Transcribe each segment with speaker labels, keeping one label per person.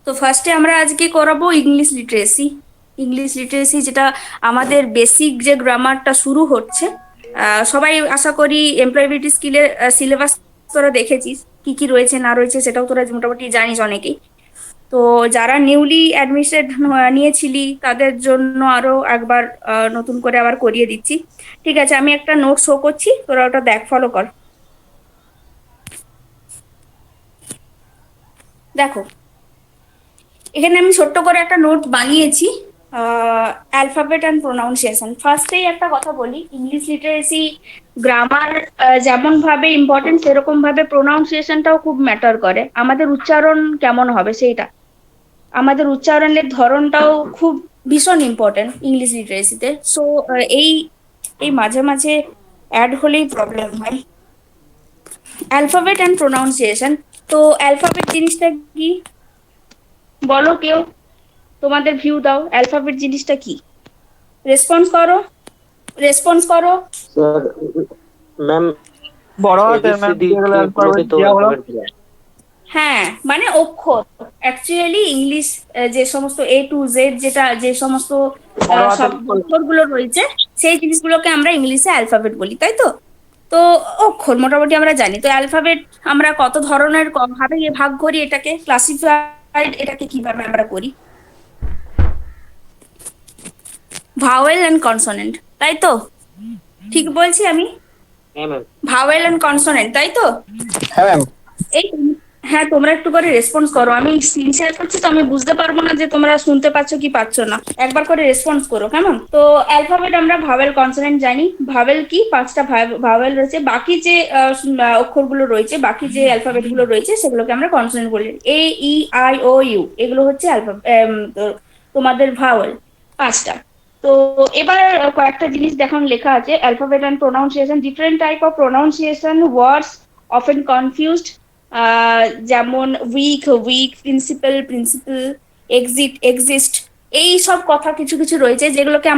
Speaker 1: তো ফার্স্টে আমরা আজকে করাবো ইংলিশ লিটারেসি। ইংলিশ লিটারেসি যেটা আমাদের বেসিক যে গ্রামারটা শুরু হচ্ছে। সবাই আশা করি এমপ্লয়াবিলিটি স্কিলের সিলেবাস তোরা দেখেছিস, কি কি রয়েছে না রয়েছে সেটাও তোরা মোটামুটি জানিস অনেকেই। তো যারা নিউলি অ্যাডমিশন নিয়েছিলি তাদের জন্য আরো একবার নতুন করে আবার করিয়ে দিচ্ছি। ঠিক আছে, আমি একটা নোট শো করছি, তোরা ওটা দেখ, ফলো কর। দেখো, এখানে আমি ছোট্ট করে একটা নোট বানিয়েছি। অ্যালফাবেট অ্যান্ড প্রোনাউন্সিয়েশন, ফার্স্টেই একটা কথা বলি, ইংলিশ লিটারেসি গ্রামার যেমন ভাবে ইম্পর্টেন্ট, সেরকম ভাবে প্রোনাউন্সিয়েশনটাও খুব ম্যাটার করে। আমাদের উচ্চারণ কেমন হবে সেইটা, আমাদের উচ্চারণের ধরনটাও খুব ভীষণ ইম্পর্টেন্ট ইংলিশ লিটারেসিতে। সো এই এই মাঝে মাঝে অ্যাড হলেই প্রবলেম হয়। অ্যালফাবেট অ্যান্ড প্রোনাউন্সিয়েশন, তো অ্যালফাবেট জিনিসটা কি বলো কেউ, তোমাদের ভিউ দাও, অ্যালফাবেট জিনিসটা কি? রেসপন্স করো, রেসপন্স করো।
Speaker 2: স্যার, ম্যাম,
Speaker 3: বড় হাতের ম্যাম
Speaker 2: এবিসিডি
Speaker 3: যেগুলো
Speaker 2: কে
Speaker 3: অ্যালফাবেট
Speaker 2: গুলোকে তো
Speaker 3: দেওয়া হলো।
Speaker 2: অ্যালফাবেট বলে।
Speaker 1: হ্যাঁ, মানে অক্ষর। অ্যাকচুয়ালি ইংলিশ যে সমস্ত A to Z, যেটা যে সমস্ত
Speaker 3: বড় হাতের
Speaker 1: অক্ষরগুলো রয়েছে, সেই জিনিসগুলোকে আমরা ইংলিশে অ্যালফাবেট বলি, তাই তো? তো অক্ষর মোটামুটি আমরা জানি। তো অ্যালফাবেট আমরা কত ধরনের ভাবে ভাগ করি, এটাকে ক্লাসিফাইড, এটাকে কিভাবে আমরা করি? ভাওয়েল অ্যান্ড কনসোনেন্ট, তাই তো? ঠিক বলছি আমি?
Speaker 2: হ্যাঁ ম্যাম।
Speaker 1: ভাওয়েল অ্যান্ড কনসোনেন্ট, তাই তো?
Speaker 3: হ্যাঁ ম্যাম।
Speaker 1: এই, হ্যাঁ, তোমরা একটু করে রেসপন্স করো, আমি স্ক্রিন শেয়ার করছি তো আমি বুঝতে পারবো না যে তোমরা শুনতে পাচ্ছ কি পাচ্ছ না। একবার করে রেসপন্স করো, কেমন? তো অ্যালফাবেট আমরা ভাওয়েল কনসোনেন্ট জানি। ভাওয়েল কি, পাঁচটা ভাওয়েল রয়েছে, বাকি যে অক্ষরগুলো রয়েছে, বাকি যে অ্যালফাবেট গুলো রয়েছে সেগুলোকে আমরা কনসোনেন্ট বলি। A E I O U, এগুলো হচ্ছে তোমাদের ভাওয়েল, পাঁচটা। তো এবার কয়েকটা জিনিস দেখুন, লেখা আছে alphabet and pronunciation, different type of pronunciation words often confused. যেমন weak, week, principal, principle, exit, exist, এই সব কথা কিছু কিছু রয়েছে যেগুলোকে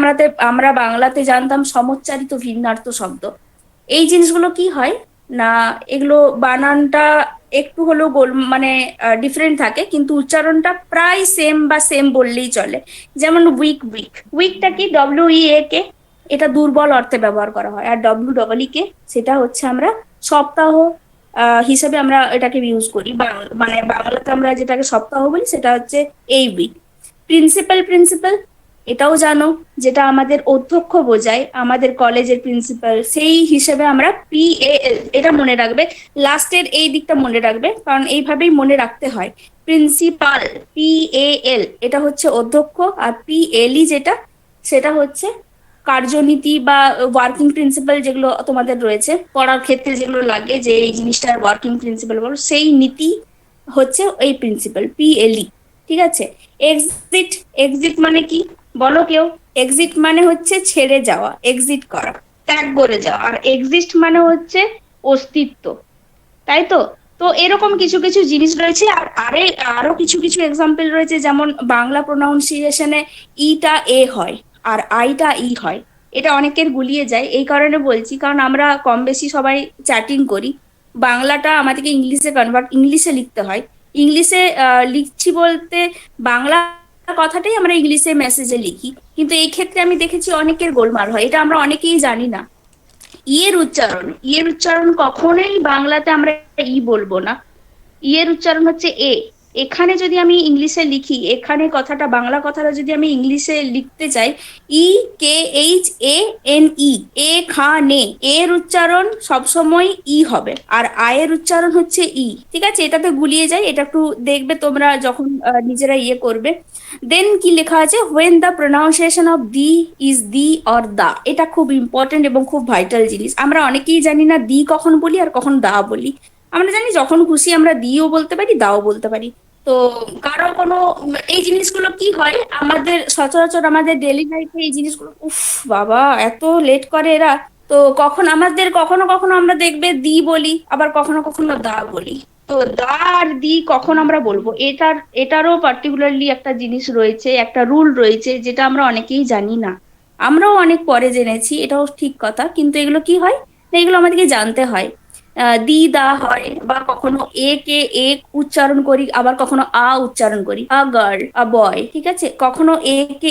Speaker 1: আমরা বাংলাতে জানতাম সমচ্চারিত ভিন্নার্থ শব্দ। এই জিনিসগুলো কি হয় না, এগুলো বানানটা একটু হলেও গোল মানে ডিফারেন্ট থাকে, কিন্তু উচ্চারণটা প্রায় সেম বা সেম বললেই চলে। যেমন উইক, উইক, উইকটা কি, WEAK, এটা দুর্বল অর্থে ব্যবহার করা হয়। আর WEE কে, সেটা হচ্ছে আমরা সপ্তাহ হিসেবে আমরা এটাকে ইউজ করি। মানে বাংলাতে আমরা যেটাকে সপ্তাহ বলি সেটা হচ্ছে এই উইক। প্রিন্সিপাল, প্রিন্সিপাল, এটাও জানো, যেটা আমাদের অধ্যক্ষ বোঝায়, আমাদের কলেজের প্রিন্সিপাল, সেই হিসেবে আমরা PAL, এটা মনে রাখবে, লাস্টের এই দিকটা মনে রাখবে, কারণ এইভাবেই মনে রাখতে হয়। প্রিন্সিপাল, PAL, এটা হচ্ছে অধ্যক্ষ, আর PLE যেটা, সেটা হচ্ছে কার্যনীতি বা ওয়ার্কিং প্রিন্সিপাল, যেগুলো তোমাদের রয়েছে পড়ার ক্ষেত্রে, যেগুলো লাগে যে এই জিনিসটার ওয়ার্কিং প্রিন্সিপাল বলো, সেই নীতি হচ্ছে এই প্রিন্সিপাল, PLE। ঠিক আছে। এক্সিট, এক্সিট মানে কি বলো কেউ? এক্সিট মানে হচ্ছে ছেড়ে যাওয়া, এক্সিট করা, ত্যাগ করে যাওয়া। আর এক্সিস্ট মানে হচ্ছে অস্তিত্ব, তাই তো? তো এরকম কিছু কিছু জিনিস রয়েছে। আর আরো কিছু কিছু এক্সাম্পল রয়েছে, যেমন বাংলা প্রোনাউন্সিয়েশনে ইটা এ হয় আর আইটা ই হয়। এটা অনেকের গুলিয়ে যায়, এই কারণে বলছি, কারণ আমরা কম বেশি সবাই চ্যাটিং করি, বাংলাটা আমাদেরকে ইংলিশে লিখতে হয়। ইংলিশে লিখছি বলতে বাংলা কথাটাই আমরা ইংলিশে মেসেজে লিখি, কিন্তু এই ক্ষেত্রে আমি দেখেছি অনেকের গোলমাল হয়, এটা আমরা অনেকেই জানি না। ইয়ের উচ্চারণ, ইয়ের উচ্চারণ কখনোই বাংলাতে আমরা ই বলবো না, ইয়ের উচ্চারণ হচ্ছে এ। এখানে যদি আমি ইংলিশে লিখি, এখানে কথাটা, বাংলা কথাটা যদি আমি ইংলিশে লিখতে চাই, EKHANE, এখানে, এর উচ্চারণ সবসময় ই হবে, আর আয়ের উচ্চারণ হচ্ছে ই। ঠিক আছে, এটাতে গুলিয়ে যায়, এটা একটু দেখবে তোমরা যখন নিজেরা ইয়ে করবে। দেন কি লেখা আছে, when the pronunciation of the is the or the, এটা খুব ইম্পর্টেন্ট এবং খুব ভাইটাল জিনিস। আমরা অনেকেই জানি না দি কখন বলি আর কখন দা বলি। আমরা জানি যখন খুশি আমরা দিও বলতে পারি, দাও বলতে পারি। তো কারো কোনো, এই জিনিসগুলো কি হয় আমাদের সচরাচর আমাদের ডেলি লাইফে, এই জিনিসগুলো, উফ বাবা এত লেট করে এরা। তো কখনো কখনো আমরা দেখবে দি বলি, আবার কখনো কখনো দা বলি। তো দা আর দি কখন আমরা বলবো, এটারও পার্টিকুলারলি একটা জিনিস রয়েছে, একটা রুল রয়েছে, যেটা আমরা অনেকেই জানি না। আমরাও অনেক পরে জেনেছি, এটাও ঠিক কথা, কিন্তু এগুলো কি হয় না, এগুলো আমাদেরকে জানতে হয়। দি দা হয়, বা কখনো এ কে এক উচ্চারণ করি, আবার কখনো আ উচ্চারণ করি, আ গার্ল, আ বয়, ঠিক আছে। কখনো এ কে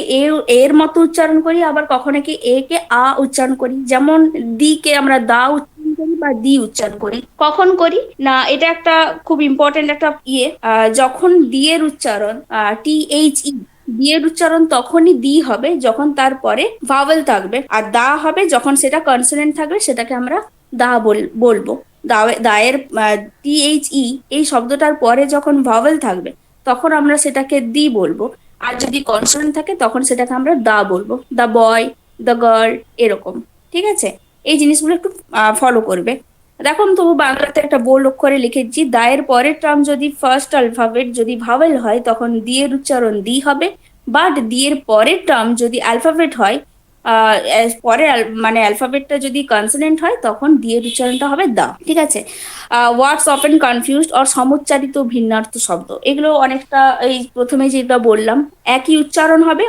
Speaker 1: এর মতো উচ্চারণ করি, আবার কখনো কি এ কে আ উচ্চারণ করি, যেমন দি কে আমরা দা উচ্চারণ করি বা দি উচ্চারণ করি। কখন করি না, এটা একটা খুব ইম্পর্টেন্ট একটা যখন দি এর উচ্চারণ THE, দি এর উচ্চারণ তখনই দি হবে যখন তারপরে ভাওয়েল থাকবে, আর দা হবে যখন সেটা কনসোনেন্ট থাকবে, সেটাকে আমরা দা বলবো। দায়ের THE এই শব্দটার পরে যখন ভাওয়েল থাকবে তখন আমরা সেটাকে দি বলবো, আর যদি কনসোনেন্ট থাকে তখন সেটাকে আমরা দা বলবো, দা বয়, দ্য গার্ল, এরকম। ঠিক আছে, এই জিনিসগুলো একটু ফলো করবে। দেখো আমি তবু বাংলাতে একটা বোল্ড অক্ষরে লিখেছি, দায়ের পরের টার্ম যদি ফার্স্ট অ্যালফাবেট যদি ভাওয়েল হয় তখন দি এর উচ্চারণ দি হবে, বাট দি এর পরের টার্ম যদি অ্যালফাবেট হয়, পরে মানে অ্যালফাবেটটা যদি কনসোনেন্ট হয় তখন দি এর উচ্চারণটা হবে দা। ঠিক আছে। ওয়ার্ডস অফেন কনফিউজড অর সমুচ্চারিত ভিন্নার্থ শব্দ, এগুলো অনেকটা এই প্রথমে যেটা বললাম, একই উচ্চারণ হবে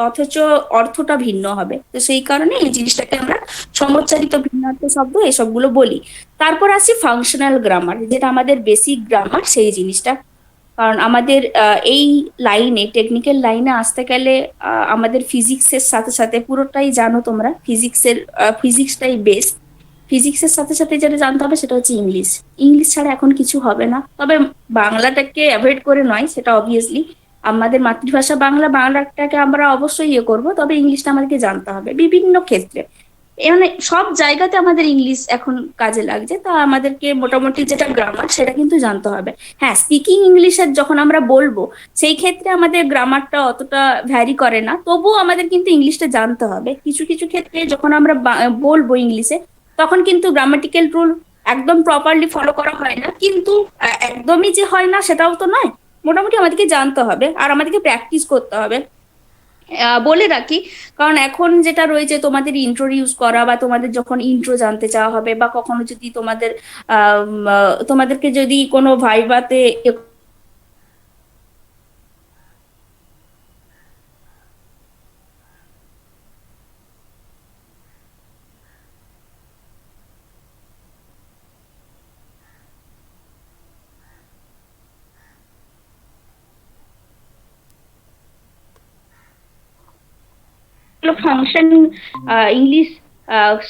Speaker 1: অথচ অর্থটা ভিন্ন হবে, তো সেই কারণে এই জিনিসটাকে আমরা সমুচ্চারিত ভিন্নার্থ শব্দ এসবগুলো বলি। তারপর আসি ফাংশনাল গ্রামার, যেটা আমাদের বেসিক গ্রামার, সেই জিনিসটা। কারণ আমাদের এই লাইনে, টেকনিক্যাল লাইনে আসতে গেলে আমাদের ফিজিক্সের সাথে সাথে, পুরোটাই জানো তোমরা, ফিজিক্সটাই বেস। ফিজিক্সের সাথে সাথে যেটা জানতে হবে সেটা হচ্ছে ইংলিশ। ইংলিশ ছাড়া এখন কিছু হবে না, তবে বাংলাটাকে অ্যাভয়েড করে নয়, সেটা অবভিয়াসলি আমাদের মাতৃভাষা বাংলা, বাংলাটাকে আমরা অবশ্যই ইয়ে করবো, তবে ইংলিশটা আমাদেরকে জানতে হবে বিভিন্ন ক্ষেত্রে। মানে সব জায়গাতে আমাদের ইংলিশ এখন কাজে লাগছে, তা আমাদেরকে মোটামুটি যেটা গ্রামার সেটা কিন্তু জানতে হবে। হ্যাঁ, স্পিকিং ইংলিশের যখন আমরা বলবো সেই ক্ষেত্রে আমাদের গ্রামারটা অতটা ভ্যারি করে না, তবুও আমাদের কিন্তু ইংলিশটা জানতে হবে। কিছু কিছু ক্ষেত্রে যখন আমরা বলবো ইংলিশে, তখন কিন্তু গ্রামাটিক্যাল রুল একদম প্রপারলি ফলো করা হয় না, কিন্তু একদমই যে হয় না সেটাও তো নয়, মোটামুটি আমাদেরকে জানতে হবে আর আমাদেরকে প্র্যাকটিস করতে হবে। বলে রাখি, কারণ এখন যেটা রয়েছে, তোমাদের ইন্ট্রোডিউস করা বা তোমাদের যখন ইন্ট্রো জানতে চাওয়া হবে, বা কখনো যদি তোমাদেরকে যদি কোনো ভাইভাতে ফাংশন, ইংলিশ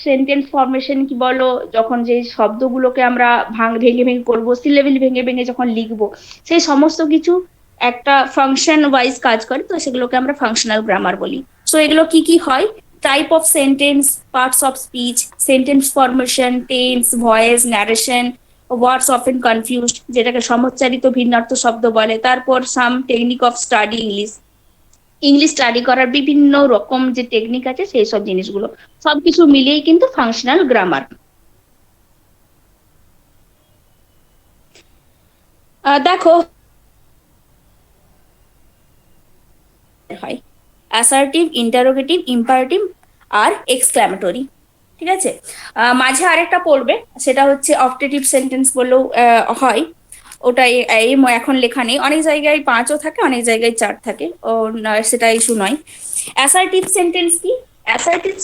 Speaker 1: সেন্টেন্স ফরমেশন কি বলো, যখন যে শব্দগুলোকে আমরা ভেঙে ভেঙে করবো, সিলেবেল ভেঙে ভেঙে যখন লিখবো, সেই সমস্ত কিছু একটা ফাংশন ওয়াইজ কাজ করে, তো সেগুলোকে আমরা ফাংশনাল গ্রামার বলি। সো এগুলো কি কি হয়, type of sentence, parts of speech, sentence formation, tense, voice, narration, words often confused, যেটাকে সমচ্চারিত ভিন্নার্থ শব্দ বলে। তারপর সাম technique of study English, English study করার বিভিন্ন রকম যে টেকনিক আছে সেই সব জিনিসগুলো সবকিছু মিলিয়েই কিন্তু ফাংশনাল গ্রামার। দেখো, হয় অ্যাসার্টিভ, ইন্টারোগেটিভ, ইম্পারেটিভ আর এক্সক্লামেটরি। ঠিক আছে। মাঝে আরেকটা পড়বে, সেটা হচ্ছে অপটেটিভ সেন্টেন্স বললেও হয়। ওটা এখন লেখা নেই, অনেক জায়গায় 5ও থাকে, অনেক জায়গায় 4 থাকে, সেটা ইস্যু নয়। অ্যাসার্টিভ সেন্টেন্স কি? অ্যাসার্টিভ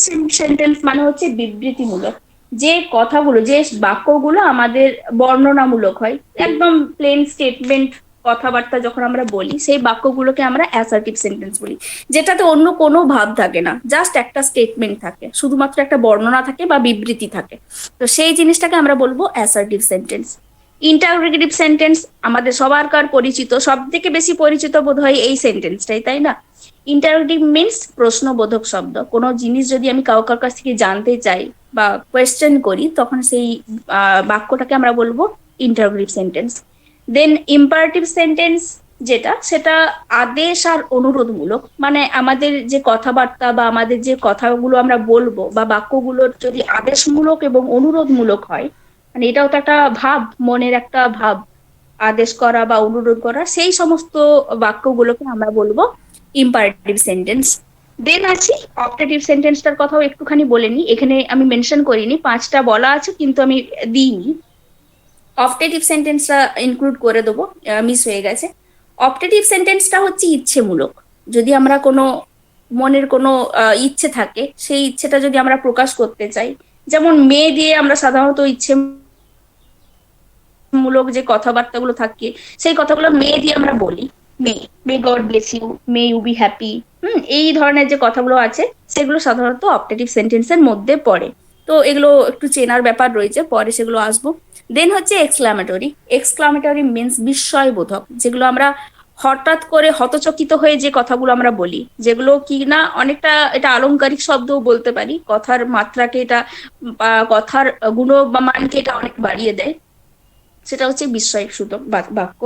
Speaker 1: সেন্টেন্স মানে হচ্ছে বিবৃতিমূলক, যে কথাগুলো, যে বাক্যগুলো আমাদের বর্ণনামূলক হয়, একদম প্লেন স্টেটমেন্ট কথাবার্তা যখন আমরা বলি, সেই বাক্যগুলোকে আমরা অ্যাসার্টিভ সেন্টেন্স বলি, যেটাতে অন্য কোনো ভাব থাকে না, জাস্ট একটা স্টেটমেন্ট থাকে, শুধুমাত্র একটা বর্ণনা থাকে বা বিবৃতি থাকে, তো সেই জিনিসটাকে আমরা বলবো অ্যাসার্টিভ সেন্টেন্স। ইন্টারোগেটিভ সেন্টেন্স আমাদের সবারকার পরিচিত, সব থেকে বেশি পরিচিত বোধ হয় এই সেন্টেন্সটাই, তাই না? ইন্টারোগেটিভ মিনস প্রশ্নবোধক শব্দ। কোনো জিনিস যদি আমি কাউকার কাছ থেকে জানতে চাই বা কোয়েশ্চেন করি, তখন সেই বাক্যটাকে আমরা বলবো ইন্টারোগেটিভ সেন্টেন্স। দেন ইম্পারেটিভ সেন্টেন্স সেটা আদেশ আর অনুরোধমূলক, মানে আমাদের যে কথাবার্তা বা আমাদের যে কথাগুলো আমরা বলবো বা বাক্যগুলোর যদি আদেশমূলক এবং অনুরোধমূলক হয়, মানে এটাও তো একটা ভাব, মনের একটা ভাব, আদেশ করা বা অনুরোধ করা, সেই সমস্ত বাক্যগুলোকে আমরা বলবো ইম্পারেটিভ সেন্টেন্স। দেন আছি অপটেটিভ সেন্টেন্সটার কথাও একটুখানি বলে নি, এখানে আমি মেনশন করিনি, 5টা বলা আছে কিন্তু আমি দিইনি। অপটেটিভ সেন্টেন্সটা ইনক্লুড করে দেবো, মিস হয়ে গেছে। অপটেটিভ সেন্টেন্সটা হচ্ছে ইচ্ছেমূলক, যদি আমরা কোনো মনের কোনো ইচ্ছে থাকে, সেই ইচ্ছেটা যদি আমরা প্রকাশ করতে চাই, যেমন মেয়ে দিয়ে আমরা সাধারণত ইচ্ছে মূলক যে কথাবার্তাগুলো থাকে সেই কথাগুলো মে দিয়ে আমরা বলি। May, may God bless you, may you be happy. এই ধরনের যে কথাগুলো আছে সেগুলো সাধারণত অপটেটিভ সেন্টেন্সের মধ্যে পড়ে। তো এগুলো একটু চেনার ব্যাপার রয়েছে, পরে সেগুলো আসবো। দেন হচ্ছে এক্সক্লামেটরি। এক্সক্লামেটরি মিন্স বিস্ময়বোধক, যেগুলো আমরা হঠাৎ করে হতচকিত হয়ে যে কথাগুলো আমরা বলি, যেগুলো কি না অনেকটা এটা আলংকারিক শব্দও বলতে পারি, কথার মাত্রাকে এটা বা কথার গুণ বা মানকে এটা অনেক বাড়িয়ে দেয়, সেটা হচ্ছে বিস্ময়িক সূচক বাক্য।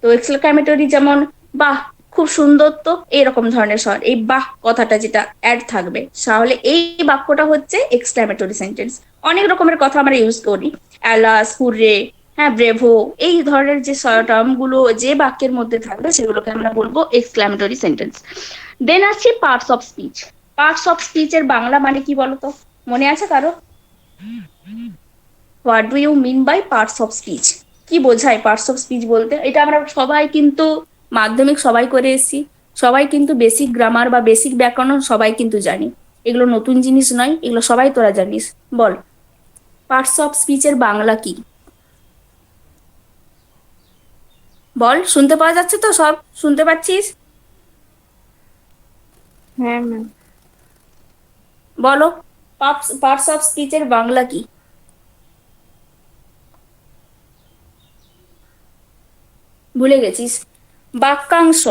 Speaker 1: তো এক্সক্লামেটরি যেমন বাহ খুব সুন্দর, তো এরকম ধরনের স্বর, এই বাহ কথাটা যেটা অ্যাড থাকবে, তাহলে এই বাক্যটা হচ্ছে এক্সক্লামেটরি সেন্টেন্স। অনেক রকমের কথা আমরা ইউজ করি, অ্যালাস, হুররে, হ্যাঁ, ব্রেভো, এই ধরনের যে টার্ম গুলো যে বাক্যের মধ্যে থাকবে সেগুলোকে আমরা বলবো এক্সক্লামেটরি সেন্টেন্স। দেন আসছে parts of speech. Parts of speech এর বাংলা মানে কি বলতো, মনে আছে কারো? What do you mean by parts of speech? কি বোঝায় পার্টস অফ স্পিচ বলতে? এটা আমরা সবাই কিন্তু মাধ্যমিক সবাই করে এসেছি, সবাই কিন্তু বেসিক গ্রামার বা বেসিক ব্যাকরণ সবাই কিন্তু জানি, এগুলো নতুন জিনিস নয়, এগুলো সবাই তোরা জানিস। বল পার্টস অফ স্পিচের বাংলা কি? বল, শুনতে পাওয়া যাচ্ছে তো? সব শুনতে পাচ্ছিস?
Speaker 4: হ্যাঁ ম্যাম।
Speaker 1: বলো পার্টস অফ স্পিচের বাংলা কি? ভুলে গেছিস? বাক্যাংশ,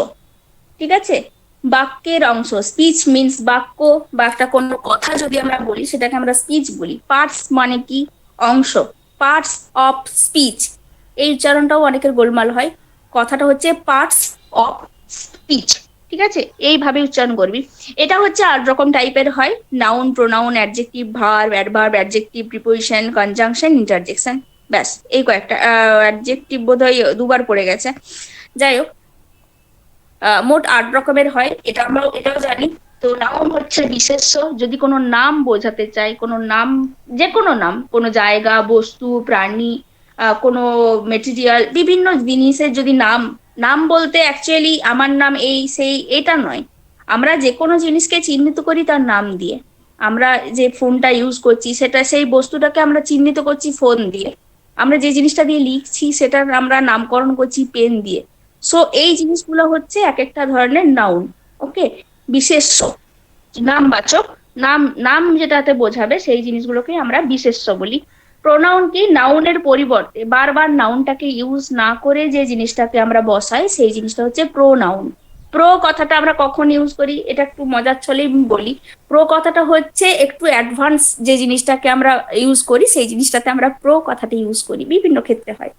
Speaker 1: ঠিক আছে, বাক্যের অংশ। স্পিচ মিন্স বাক্য বা একটা কোনো কথা যদি আমরা বলি সেটাকে আমরা স্পিচ বলি। পার্টস মানে কি? অংশ। পার্টস অফ স্পিচ, এই উচ্চারণটাও অনেকের গোলমাল হয়। কথাটা হচ্ছে পার্টস অফ স্পিচ, ঠিক আছে, এইভাবে উচ্চারণ করবি। এটা হচ্ছে 8 রকম টাইপের হয়, noun, pronoun, adjective, verb, adverb, adjective, preposition, conjunction, interjection. ব্যাস, এই কয়েকটা। অ্যাডজেক্টিভ বোধহয় দুবার পড়ে গেছে। যাই হোক, মোট 8 রকমের হয়, এটা আমরাও এটাও জানি। তো নাউন হচ্ছে বিশেষ্য, যদি কোনো নাম বোঝাতে চাই, কোনো নাম, যে কোনো নাম, কোনো জায়গা, বস্তু, প্রাণী, কোনো মেটেরিয়াল, বিভিন্ন জিনিসের যদি নাম, নাম বলতে অ্যাকচুয়ালি আমার নাম এই সেই এটা নয়, আমরা যে কোনো জিনিসকে চিহ্নিত করি তার নাম দিয়ে। আমরা যে ফোনটা ইউজ করছি সেটা, সেই বস্তুটাকে আমরা চিহ্নিত করছি ফোন দিয়ে। আমরা যে জিনিসটা দিয়ে লিখছি সেটার আমরা নামকরণ করছি পেন দিয়ে। সো এই জিনিসগুলো হচ্ছে এক একটা ধরনের নাউন। ওকে, বিশেষ্য, নামবাচক, নাম, নাম যেটাতে বোঝাবে সেই জিনিসগুলোকে আমরা বিশেষ্য বলি। প্রোনাউন কি? নাউনের পরিবর্তে বারবার নাউনটাকে ইউজ না করে যে জিনিসটাকে আমরা বসাই সেই জিনিসটা হচ্ছে প্রোনাউন। প্রো কথাটা আমরা কখন ইউজ করি, এটা একটু মজার ছলেই বলি। প্রো কথাটা হচ্ছে একটু অ্যাডভান্স যে জিনিসটাকে আমরা ইউজ করি সেই জিনিসটাতে আমরা প্রো কথাটা ইউজ করি, বিভিন্ন ক্ষেত্রে হয়।